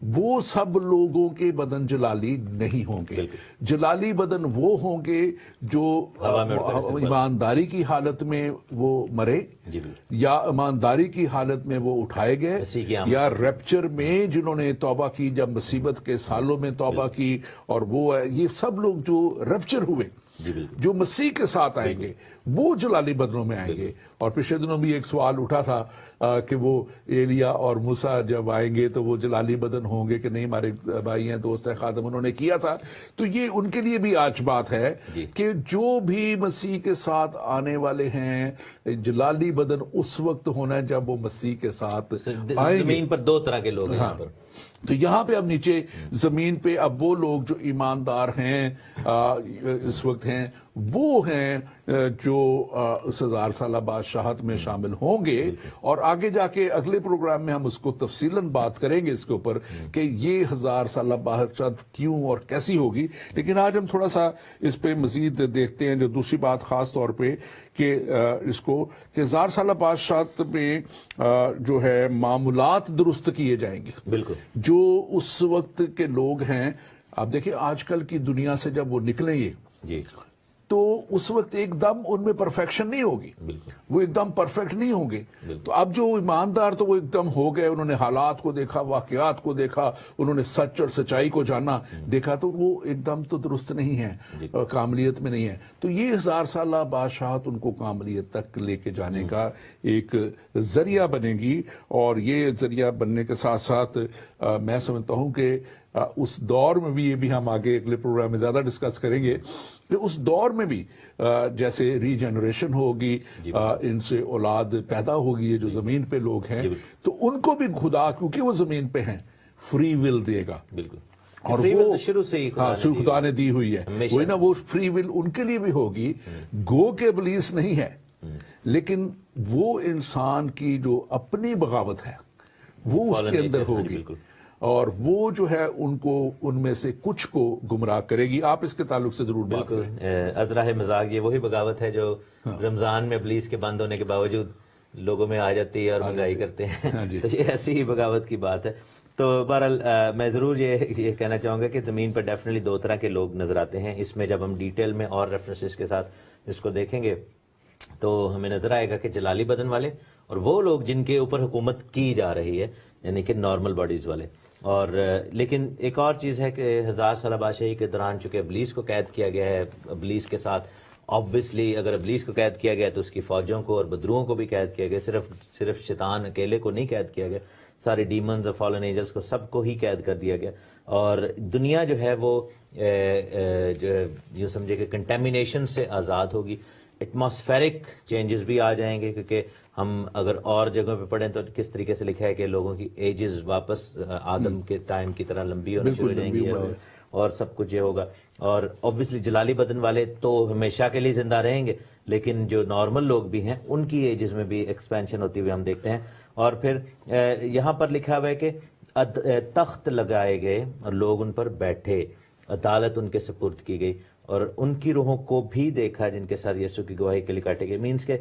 وہ سب لوگوں کے بدن جلالی نہیں ہوں گے. جلالی بدن وہ ہوں گے جو ایمانداری کی حالت میں وہ مرے یا ایمانداری کی حالت میں وہ اٹھائے گئے یا ریپچر میں جنہوں نے توبہ کی جب مصیبت کے سالوں میں توبہ کی, اور وہ یہ سب لوگ جو ریپچر ہوئے جو مسیح کے ساتھ آئیں گے وہ جلالی بدنوں میں آئیں گے. اور پچھلے دنوں بھی ایک سوال اٹھا تھا کہ وہ ایلیا اور موسیٰ جب آئیں گے تو وہ جلالی بدن ہوں گے کہ نہیں, ہمارے بھائی ہیں دوست ہیں خادم انہوں نے کیا تھا. تو یہ ان کے لیے بھی آج بات ہے کہ جو بھی مسیح کے ساتھ آنے والے ہیں جلالی بدن اس وقت ہونا ہے جب وہ مسیح کے ساتھ آئیں گے. زمین پر دو طرح کے لوگ ہیں. تو یہاں پہ اب نیچے زمین پہ اب وہ لوگ جو ایماندار ہیں اس وقت ہیں وہ ہیں جو اس 1000 سالہ بادشاہت میں شامل ہوں گے. اور آگے جا کے اگلے پروگرام میں ہم اس کو تفصیلاً بات کریں گے اس کے اوپر کہ یہ 1000 سالہ بادشاہت کیوں اور کیسی ہوگی. لیکن آج ہم تھوڑا سا اس پہ مزید دیکھتے ہیں جو دوسری بات خاص طور پہ کہ اس کو کہ 1000 سالہ بادشاہت میں جو ہے معاملات درست کیے جائیں گے. بالکل. جو اس وقت کے لوگ ہیں, آپ دیکھیں آج کل کی دنیا سے جب وہ نکلیں گے تو اس وقت ایک دم ان میں پرفیکشن نہیں ہوگی, وہ ایک دم پرفیکٹ نہیں ہوں گے. تو اب جو ایماندار تو وہ ایک دم ہو گئے, انہوں نے حالات کو دیکھا, واقعات کو دیکھا, انہوں نے سچ اور سچائی کو جانا دیکھا, تو وہ ایک دم تو درست نہیں ہے, کاملیت میں نہیں ہے. تو یہ 1000 سالہ بادشاہت ان کو کاملیت تک لے کے جانے کا ایک ذریعہ بنے گی. اور یہ ذریعہ بننے کے ساتھ ساتھ میں سمجھتا ہوں کہ اس دور میں بھی, یہ بھی ہم آگے اگلے پروگرام میں زیادہ ڈسکس کریں گے, کہ اس دور میں بھی جیسے ری جنریشن ہوگی, ان سے اولاد پیدا ہوگی, یہ جو زمین پہ لوگ ہیں تو ان کو بھی خدا کیونکہ وہ زمین پہ ہیں فری ول دے گا. بالکل. اور وہ شروع سے ہی خدا نے دی ہوئی ہے, وہی نا, وہ فری ول ان کے لیے بھی ہوگی. گو کہ ابلیس نہیں ہے, لیکن وہ انسان کی جو اپنی بغاوت ہے وہ اس کے اندر ہوگی, اور وہ جو ہے ان کو ان میں سے کچھ کو گمراہ کرے گی. آپ اس کے تعلق سے ضرور بات کریں. ازراہ مزاق یہ وہی بغاوت ہے جو رمضان میں ابلیس کے بند ہونے کے باوجود لوگوں میں آ جاتی ہے اور مہنگائی کرتے ہیں. تو یہ ایسی ہی بغاوت کی بات ہے. تو بہرحال میں ضرور یہ کہنا چاہوں گا کہ زمین پر ڈیفینیٹلی دو طرح کے لوگ نظر آتے ہیں. اس میں جب ہم ڈیٹیل میں اور ریفرنسز کے ساتھ اس کو دیکھیں گے تو ہمیں نظر آئے گا کہ جلالی بدن والے اور وہ لوگ جن کے اوپر حکومت کی جا رہی ہے, یعنی کہ نارمل باڈیز والے. اور لیکن ایک اور چیز ہے کہ 1000 سالہ بادشاہی کے دوران چونکہ ابلیس کو قید کیا گیا ہے, ابلیس کے ساتھ آبویسلی اگر ابلیس کو قید کیا گیا تو اس کی فوجوں کو اور بدروؤں کو بھی قید کیا گیا. صرف شیطان اکیلے کو نہیں قید کیا گیا, سارے ڈیمنز اور فالن اینجلز کو سب کو ہی قید کر دیا گیا. اور دنیا جو ہے وہ جو یوں سمجھے کہ کنٹیمینیشن سے آزاد ہوگی. ایٹماسفیرک چینجز بھی آ جائیں گے, کیونکہ ہم اگر اور جگہوں پہ پڑھیں تو کس طریقے سے لکھا ہے کہ لوگوں کی ایجز واپس آدم کے ٹائم کی طرح لمبی ہونا شروع ہو جائیں گی, اور سب کچھ یہ ہوگا. اور اوبویسلی جلالی بدن والے تو ہمیشہ کے لیے زندہ رہیں گے, لیکن جو نارمل لوگ بھی ہیں ان کی ایجز میں بھی ایکسپینشن ہوتی ہوئی ہم دیکھتے ہیں. اور پھر یہاں پر لکھا ہوا ہے کہ تخت لگائے گئے اور لوگ ان پر بیٹھے, عدالت ان کے سپرد کی گئی اور ان کی روحوں کو بھی دیکھا جن کے ساتھ یسوع کی گواہی کے لیے کاٹے گئے. مینس کہ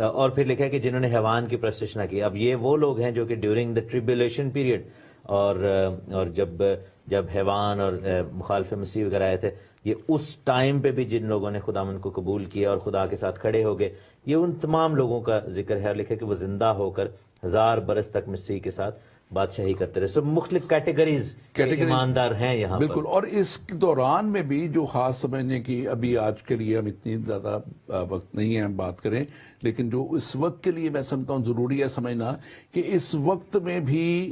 اور پھر لکھا ہے کہ جنہوں نے حیوان کی پرستش نہ کی. اب یہ وہ لوگ ہیں جو کہ ڈیورنگ دا ٹریبیولیشن پیریڈ اور جب حیوان اور مخالف مسیح وغیرہ آئے تھے, یہ اس ٹائم پہ بھی جن لوگوں نے خداوند کو قبول کیا اور خدا کے ساتھ کھڑے ہو گئے, یہ ان تمام لوگوں کا ذکر ہے. اور لکھا ہے کہ وہ زندہ ہو کر 1000 برس تک مسیح کے ساتھ بادشاہی کرتے رہے. سو مختلف کیٹیگریز ایماندار ہیں یہاں بالکل. اور اس دوران میں بھی جو خاص سمجھنے کی, ابھی آج کے لیے ہم اتنی زیادہ وقت نہیں ہے ہم بات کریں, لیکن جو اس وقت کے لیے میں سمجھتا ہوں ضروری ہے سمجھنا کہ اس وقت میں بھی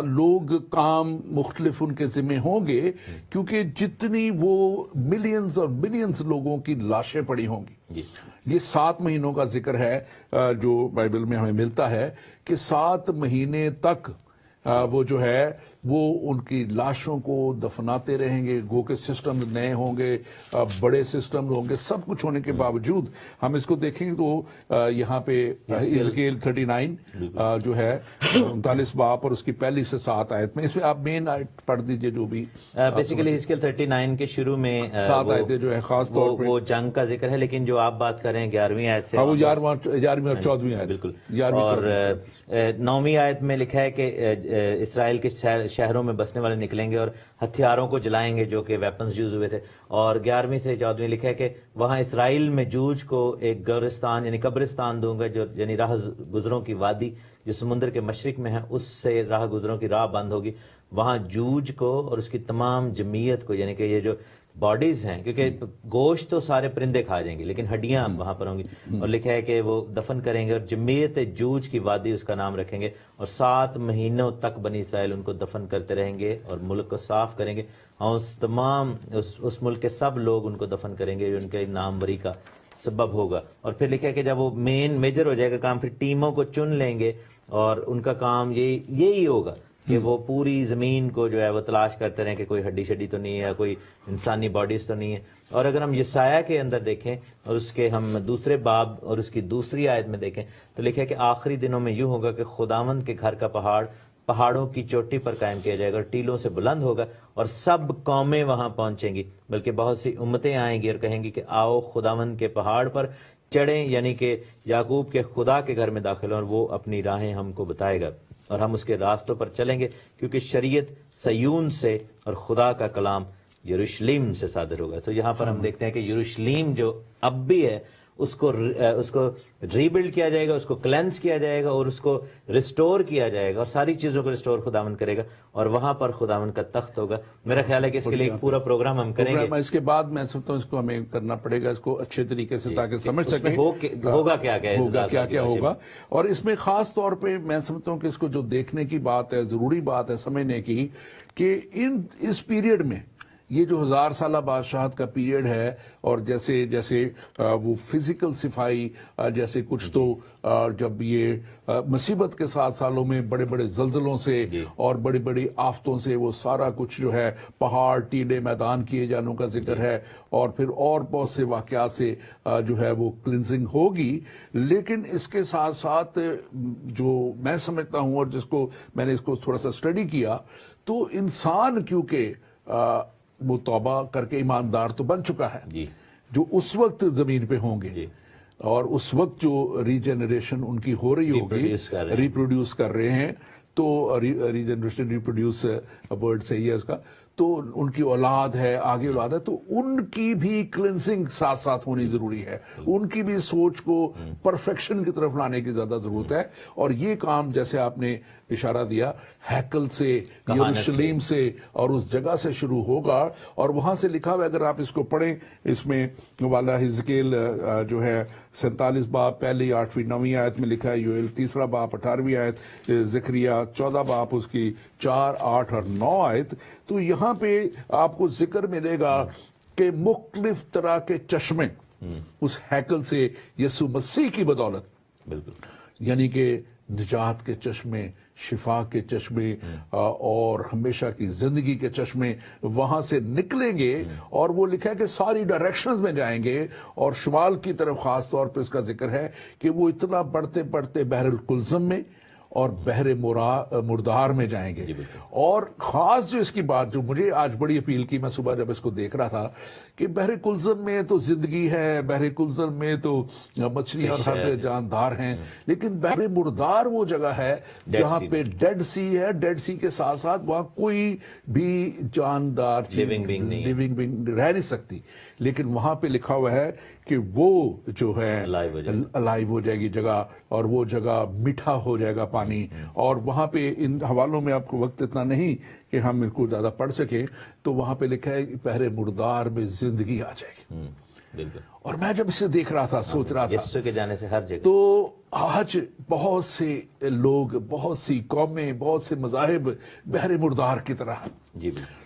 لوگ کام مختلف ان کے ذمہ ہوں گے, کیونکہ جتنی وہ ملینز اور ملینز لوگوں کی لاشیں پڑی ہوں گی. یہ 7 مہینوں کا ذکر ہے جو بائبل میں ہمیں ملتا ہے کہ 7 مہینے تک وہ جو ہے وہ ان کی لاشوں کو دفناتے رہیں گے. گو کے سسٹم نئے ہوں گے, بڑے سسٹم ہوں گے, سب کچھ ہونے کے باوجود ہم اس کو دیکھیں گے تو یہاں پہ حزقیل 39 جو ہے 39 باب اور اس کی پہلی سے 7 آیت میں, اس میں آپ مین آیت پڑھ دیجئے جو بھی بیسیکلی حزقیل 39 کے شروع میں 7 آیتیں جو ہے خاص طور پہ وہ جنگ کا ذکر ہے, لیکن جو آپ بات کر رہے ہیں 11ویں آیت سے, وہ 11ویں اور 14ویں آیت. بالکل. اور 9ویں آیت میں لکھا ہے کہ اسرائیل کے شہروں میں بسنے والے نکلیں گے اور ہتھیاروں کو جلائیں گے جو کہ ویپنز یوز ہوئے تھے. اور 11ویں سے 14ویں لکھا ہے کہ وہاں اسرائیل میں جوج کو ایک گورستان یعنی قبرستان دوں گا جو یعنی راہ گزروں کی وادی جو سمندر کے مشرق میں ہے اس سے راہ گزروں کی راہ بند ہوگی. وہاں جوج کو اور اس کی تمام جمعیت کو یعنی کہ یہ جو باڈیز ہیں کیونکہ گوشت تو سارے پرندے کھا جائیں گے لیکن ہڈیاں وہاں پر ہوں گی. اور لکھا ہے کہ وہ دفن کریں گے اور جمعیت جوج کی وادی اس کا نام رکھیں گے اور 7 مہینوں تک بنی اسرائیل ان کو دفن کرتے رہیں گے اور ملک کو صاف کریں گے. اور اس ملک کے سب لوگ ان کو دفن کریں گے جو ان کے نام بری کا سبب ہوگا. اور پھر لکھا ہے کہ جب وہ میجر ہو جائے گا کام پھر ٹیموں کو چن لیں گے اور ان کا کام یہی ہوگا کہ وہ پوری زمین کو جو ہے وہ تلاش کرتے رہیں کہ کوئی ہڈی شڈی تو نہیں ہے, کوئی انسانی باڈیز تو نہیں ہے. اور اگر ہم یسایہ کے اندر دیکھیں اور اس کے ہم دوسرے باب اور اس کی دوسری آیت میں دیکھیں تو لکھا ہے کہ آخری دنوں میں یوں ہوگا کہ خداوند کے گھر کا پہاڑوں کی چوٹی پر قائم کیا جائے گا اور ٹیلوں سے بلند ہوگا اور سب قومیں وہاں پہنچیں گی, بلکہ بہت سی امتیں آئیں گی اور کہیں گی کہ آؤ خداوند کے پہاڑ پر چڑھیں یعنی کہ یعقوب کے خدا کے گھر میں داخل ہوں اور وہ اپنی راہیں ہم کو بتائے گا اور ہم اس کے راستوں پر چلیں گے کیونکہ شریعت سیون سے اور خدا کا کلام یروشلیم سے صادر ہوگا. تو یہاں پر ہم دیکھتے ہیں کہ یروشلیم جو اب بھی ہے اس کو ریبلڈ کیا جائے گا, اس کو کلینس کیا جائے گا اور اس کو ریسٹور کیا جائے گا اور ساری چیزوں کو ریسٹور خداوند کرے گا اور وہاں پر خداوند کا تخت ہوگا. میرا خیال ہے کہ اس کے لیے ایک پورا پروگرام ہم کریں گے. اس کے بعد میں سمجھتا ہوں اس کو ہمیں کرنا پڑے گا اس کو اچھے طریقے سے تاکہ سمجھ سکیں ہوگا کیا ہوگا. اور اس میں خاص طور پہ میں سمجھتا ہوں کہ اس کو جو دیکھنے کی بات ہے, ضروری بات ہے سمجھنے کی کہ اس پیریڈ میں یہ جو 1000 سالہ بادشاہت کا پیریڈ ہے اور جیسے وہ فزیکل صفائی جیسے کچھ تو جب یہ مصیبت کے 7 سالوں میں بڑے بڑے زلزلوں سے اور بڑی بڑی آفتوں سے وہ سارا کچھ جو ہے پہاڑ ٹیلے میدان کیے جانوں کا ذکر ہے اور پھر اور بہت سے واقعات سے جو ہے وہ کلینزنگ ہوگی. لیکن اس کے ساتھ ساتھ جو میں سمجھتا ہوں اور جس کو میں نے اس کو تھوڑا سا اسٹڈی کیا تو انسان کیونکہ وہ توبہ کر کے ایماندار تو بن چکا ہے جو اس وقت زمین پہ ہوں گے اور اس وقت جو ریجنریشن ان کی ہو رہی ہوگی ریپروڈیوس کر رہے ہیں تو ریجنریشن ریپروڈیوس ورڈ صحیح ہے اس کا, تو ان کی اولاد ہے آگے اولاد ہے تو ان کی بھی کلینسنگ ساتھ ساتھ ہونی ضروری ہے, ان کی بھی سوچ کو پرفیکشن کی طرف لانے کی زیادہ ضرورت ہے. اور یہ کام جیسے آپ نے اشارہ دیا ہیکل سے یروشلیم سے اور اس جگہ سے شروع ہوگا اور وہاں سے لکھا ہوا اگر آپ اس کو پڑھیں اس میں والا حزقیل جو ہے 47 باب پہلی 8ویں 9ویں آیت میں لکھا ہے, یوئیل 3 باب 18ویں آیت, زکریا 14 باب اس کی 4, 8 اور 9 آیت. تو یہاں پہ آپ کو ذکر ملے گا کہ مختلف طرح کے چشمے اس ہیکل سے یسوع مسیح کی بدولت یعنی کہ نجات کے چشمے, شفا کے چشمے اور ہمیشہ کی زندگی کے چشمے وہاں سے نکلیں گے اور وہ لکھا ہے کہ ساری ڈائریکشنز میں جائیں گے اور شمال کی طرف خاص طور پہ اس کا ذکر ہے کہ وہ اتنا بڑھتے بڑھتے بحر الکلزم میں اور بحر مردار میں جائیں گے. اور خاص جو اس کی بات جو مجھے آج بڑی اپیل کی, میں صبح جب اس کو دیکھ رہا تھا کہ بحر کلزم میں تو زندگی ہے, بحر کلزم میں تو مچھلیاں اور ہر جاندار ہیں, لیکن بحر مردار وہ جگہ ہے جہاں پہ ڈیڈ سی ہے. ڈیڈ سی کے ساتھ ساتھ وہاں کوئی بھی جاندار لیونگ بینگ رہ نہیں سکتی, لیکن وہاں پہ لکھا ہوا ہے کہ وہ جو ہے الائیو ہو جائے گی جگہ اور وہ جگہ میٹھا ہو جائے گا پانی. اور وہاں پہ ان حوالوں میں آپ کو وقت اتنا نہیں کہ ہم ان کو زیادہ پڑھ سکیں, تو وہاں پہ لکھا ہے بحر مردار میں زندگی آ جائے گی. اور میں جب اسے دیکھ رہا تھا سوچ رہا تھا یسوع کے جانے سے ہر جگہ, تو آج بہت سے لوگ, بہت سی قومیں, بہت سے مذاہب بحر مردار کی طرح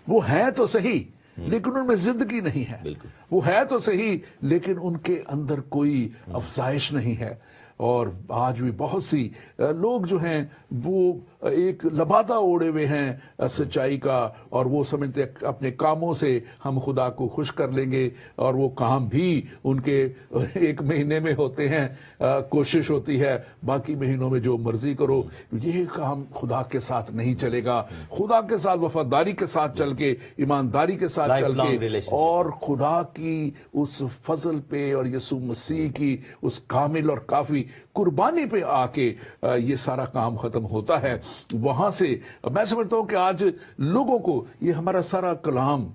وہ ہیں تو صحیح لیکن ان میں زندگی نہیں ہے, وہ ہے تو صحیح لیکن ان کے اندر کوئی افزائش نہیں ہے. اور آج بھی بہت سی لوگ جو ہیں وہ ایک لبادہ اوڑے ہوئے ہیں سچائی کا اور وہ سمجھتے اپنے کاموں سے ہم خدا کو خوش کر لیں گے, اور وہ کام بھی ان کے 1 مہینے میں ہوتے ہیں, کوشش ہوتی ہے باقی مہینوں میں جو مرضی کرو. یہ کام خدا کے ساتھ نہیں چلے گا. خدا کے ساتھ وفاداری کے ساتھ چل کے, ایمانداری کے ساتھ چل کے اور خدا کی اس فضل پہ اور یسوع مسیح کی اس کامل اور کافی قربانی پہ آ کے یہ سارا کام ختم ہوتا ہے. وہاں سے میں سمجھتا ہوں کہ آج لوگوں کو یہ ہمارا سارا کلام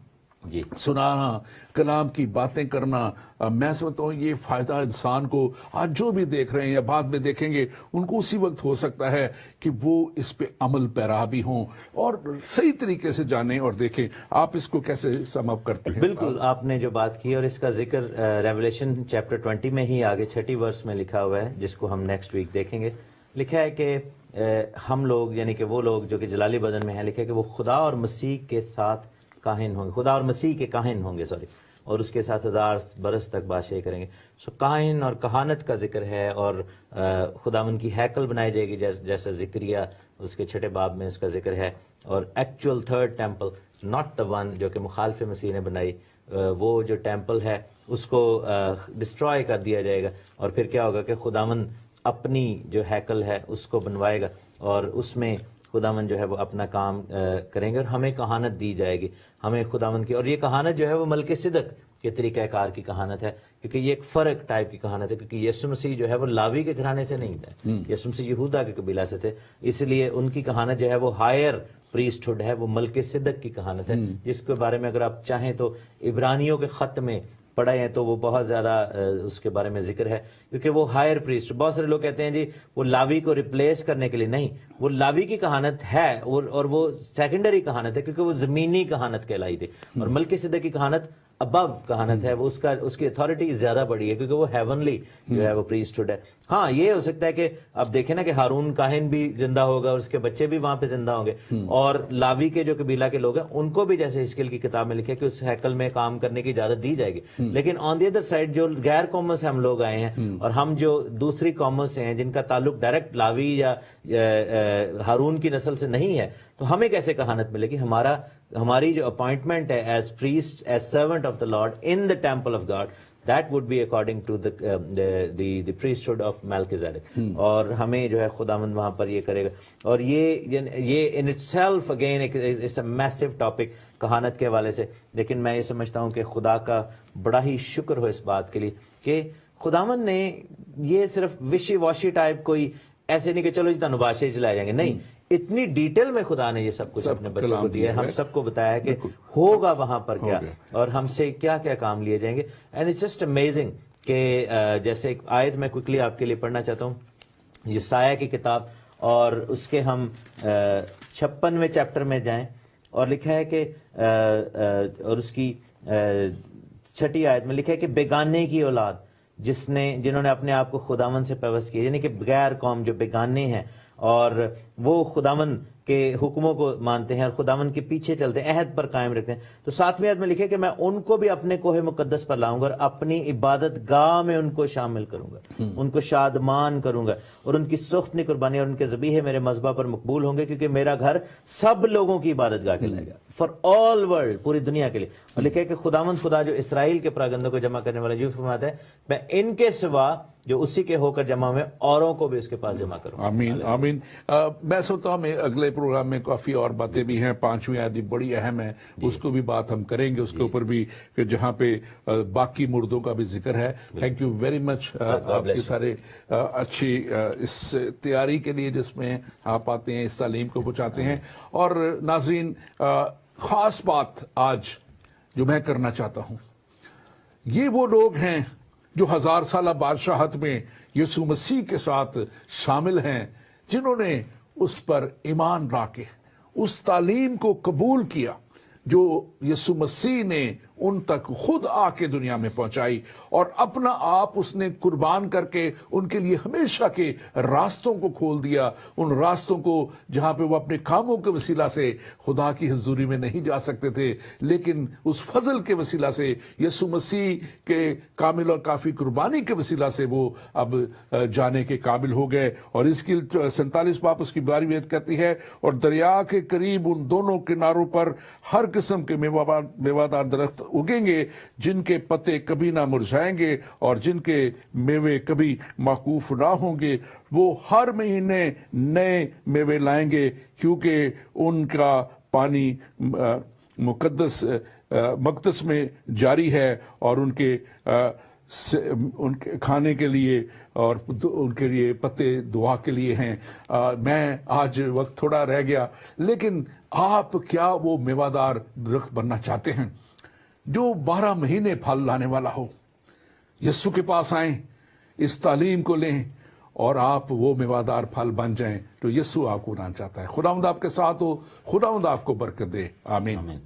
جی سنانا, کلام کی باتیں کرنا, میں سمجھتا ہوں یہ فائدہ انسان کو آج جو بھی دیکھ رہے ہیں یا بعد میں دیکھیں گے ان کو اسی وقت ہو سکتا ہے کہ وہ اس پہ عمل پیرا بھی ہوں اور صحیح طریقے سے جانیں اور دیکھیں. آپ اس کو کیسے سم اپ کرتے ہیں؟ بالکل آپ نے جو بات کی اور اس کا ذکر ریولیشن چیپٹر 20 میں ہی آگے 6 ورس میں لکھا ہوا ہے, جس کو ہم نیکسٹ ویک دیکھیں گے. لکھا ہے کہ ہم لوگ یعنی کہ وہ لوگ جو کہ جلالی بدن میں ہیں, لکھا ہے کہ وہ خدا اور مسیح کے ساتھ کاہن ہوں گے, خدا اور مسیح کے کاہن ہوں گے اور اس کے ساتھ 1000 برس تک بادشاہی کریں گے. سو کاہن اور کہانت کا ذکر ہے اور خداوند کی ہیکل بنائی جائے گی جیسا ذکریہ اس کے 6 باب میں اس کا ذکر ہے. اور actual third temple, not the one جو کہ مخالف مسیح نے بنائی, وہ جو ٹیمپل ہے اس کو ڈسٹرائے کر دیا جائے گا. اور پھر کیا ہوگا کہ خداوند اپنی جو ہیکل ہے اس کو بنوائے گا اور اس میں خداوند جو ہے وہ اپنا کام کریں گے اور ہمیں کہانت دی جائے گی, ہمیں خداوند کی. اور یہ کہانت جو ہے وہ ملک صدق کے طریقہ کار کی کہانت ہے, کیونکہ یہ ایک فرق ٹائپ کی کہانت ہے, کیونکہ یسوع مسیح جو ہے وہ لاوی کے گھرانے سے نہیں تھے, یسوع مسیح یہودا کے قبیلہ سے تھے, اس لیے ان کی کہانت جو ہے وہ ہائر پریسٹہڈ ہے, وہ ملک صدق کی کہانت ہے, جس کے بارے میں اگر آپ چاہیں تو عبرانیوں کے خط میں پڑھے ہیں تو وہ بہت زیادہ اس کے بارے میں ذکر ہے, کیونکہ وہ ہائر پریسٹ. بہت سارے لوگ کہتے ہیں جی وہ لاوی کو ریپلیس کرنے کے لیے, نہیں, وہ لاوی کی کہانت ہے اور وہ سیکنڈری کہانت ہے, کیونکہ وہ زمینی کہانت کہلائی تھی. اور ملک صدق کی کہانت ابو کہانت ہے, وہ اس کی اتھارٹی زیادہ بڑی ہے کیونکہ وہ ہیونلی جو ہے وہ پریسٹہڈ ہے. ہاں یہ ہو سکتا ہے کہ اب دیکھیں نا کہ ہارون کاہن بھی زندہ ہوگا, اس کے بچے بھی وہاں پہ زندہ ہوں گے, اور لاوی کے جو قبیلہ کے لوگ ہیں ان کو بھی جیسے حزقیل کی کتاب میں لکھے کہ اس ہیکل میں کام کرنے کی اجازت دی جائے گی. لیکن آن دی ادر سائڈ جو غیر قوموں سے ہم لوگ آئے ہیں اور ہم جو دوسری قوموں سے ہیں جن کا تعلق ڈائریکٹ لاوی یا ہارون کی نسل سے نہیں ہے, تو ہمیں کیسے کہانت ملے گی؟ ہماری جو اپوائنٹمنٹ ہے as priest, as servant of the lord in the temple of God, that would be according to the priesthood of Melchizedek. اور ہمیں جو ہے خداوند وہاں پر یہ کرے گا. اور یہ in itself again it's a massive topic کہانت کے حوالے سے. لیکن میں یہ سمجھتا ہوں کہ خدا کا بڑا ہی شکر ہو اس بات کے لیے کہ خداوند نے یہ صرف وشی واشی ٹائپ کوئی ایسے نہیں کہ چلو جی تانوں بادشاہی چلائے جائیں گے, نہیں, اتنی ڈیٹیل میں خدا نے یہ سب کچھ اپنے بچوں کو دیا ہے, ہم سب کو بتایا ہے کہ ہوگا وہاں پر کیا اور ہم سے کیا کیا کام لیے جائیں گے. اینڈ اٹس جسٹ امیزنگ کہ جیسے ایک آیت میں کوئکلی آپ کے لیے پڑھنا چاہتا ہوں, یسایہ کی کتاب اور اس کے ہم 56ویں چیپٹر میں جائیں, اور لکھا ہے کہ اور اس کی 6 آیت میں لکھا ہے کہ بیگانے کی اولاد جنہوں نے اپنے آپ کو خداوند سے پیوست کیا, یعنی کہ غیر قوم جو بیگانے ہیں اور وہ خداوند کے حکموں کو مانتے ہیں اور خداوند کے پیچھے چلتے ہیں, عہد پر قائم رکھتے ہیں. تو 7ویں آیت میں لکھے کہ میں ان کو بھی اپنے کوہ مقدس پر لاؤں گا اور اپنی عبادت گاہ میں ان کو شامل کروں گا, ان کو شادمان کروں گا, اور ان کی سخت قربانی اور ان کے ذبیحے میرے مذبح پر مقبول ہوں گے, کیونکہ میرا گھر سب لوگوں کی عبادت گاہ کہلائے گا, فار آل ورلڈ, پوری دنیا کے لیے. اور لکھے کہ خداوند خدا جو اسرائیل کے پراگندوں کو جمع کرنے والا جو فرماتا ہے میں ان کے سوا جو اسی کے ہو کر جمع ہوئے اوروں کو بھی اس کے پاس جمع کروں. آمین آمین. میں سوچتا ہوں اگلے پروگرام میں کافی اور باتیں بھی ہیں. 5ویں آیت بڑی اہم ہے, اس کو بھی بات ہم کریں گے, اس کے اوپر بھی کہ جہاں پہ باقی مردوں کا بھی ذکر ہے. تھینک یو ویری مچ آپ کے سارے اچھی اس تیاری کے لیے جس میں آپ آتے ہیں, اس تعلیم کو پہنچاتے ہیں. اور ناظرین, خاص بات آج جو میں کرنا چاہتا ہوں, یہ وہ لوگ ہیں جو 1000 سالہ بادشاہت میں یسوع مسیح کے ساتھ شامل ہیں, جنہوں نے اس پر ایمان لا کے اس تعلیم کو قبول کیا جو یسوع مسیح نے ان تک خود آ کے دنیا میں پہنچائی, اور اپنا آپ اس نے قربان کر کے ان کے لیے ہمیشہ کے راستوں کو کھول دیا, ان راستوں کو جہاں پہ وہ اپنے کاموں کے وسیلہ سے خدا کی حضوری میں نہیں جا سکتے تھے, لیکن اس فضل کے وسیلہ سے یسوع مسیح کے کامل اور کافی قربانی کے وسیلہ سے وہ اب جانے کے قابل ہو گئے. اور اس کی 47 باب اس کی 12ویں آیت کہتی ہے, اور دریا کے قریب ان دونوں کناروں پر ہر قسم کے میوہ دار درخت اگیں گے, جن کے پتے کبھی نہ مرجھائیں گے اور جن کے میوے کبھی موقوف نہ ہوں گے. وہ ہر مہینے نئے میوے لائیں گے, کیونکہ ان کا پانی مقدس میں جاری ہے, اور ان کے ان کے کھانے کے لیے اور ان کے لیے پتے دعا کے لیے ہیں. میں آج وقت تھوڑا رہ گیا، لیکن آپ کیا وہ میوہ دار درخت بننا چاہتے ہیں جو 12 مہینے پھل لانے والا ہو؟ یسوع کے پاس آئیں، اس تعلیم کو لیں اور آپ وہ میوہ دار پھل بن جائیں تو یسوع آپ کو بنانا چاہتا ہے. خداوند آپ کے ساتھ ہو، خداوند آپ کو برکت دے. آمین. آمین.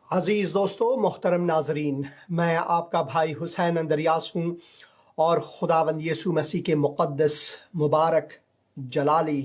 عزیز دوستو، محترم ناظرین، میں آپ کا بھائی حسین اندریاس ہوں اور خداوند یسوع مسیح کے مقدس، مبارک، جلالی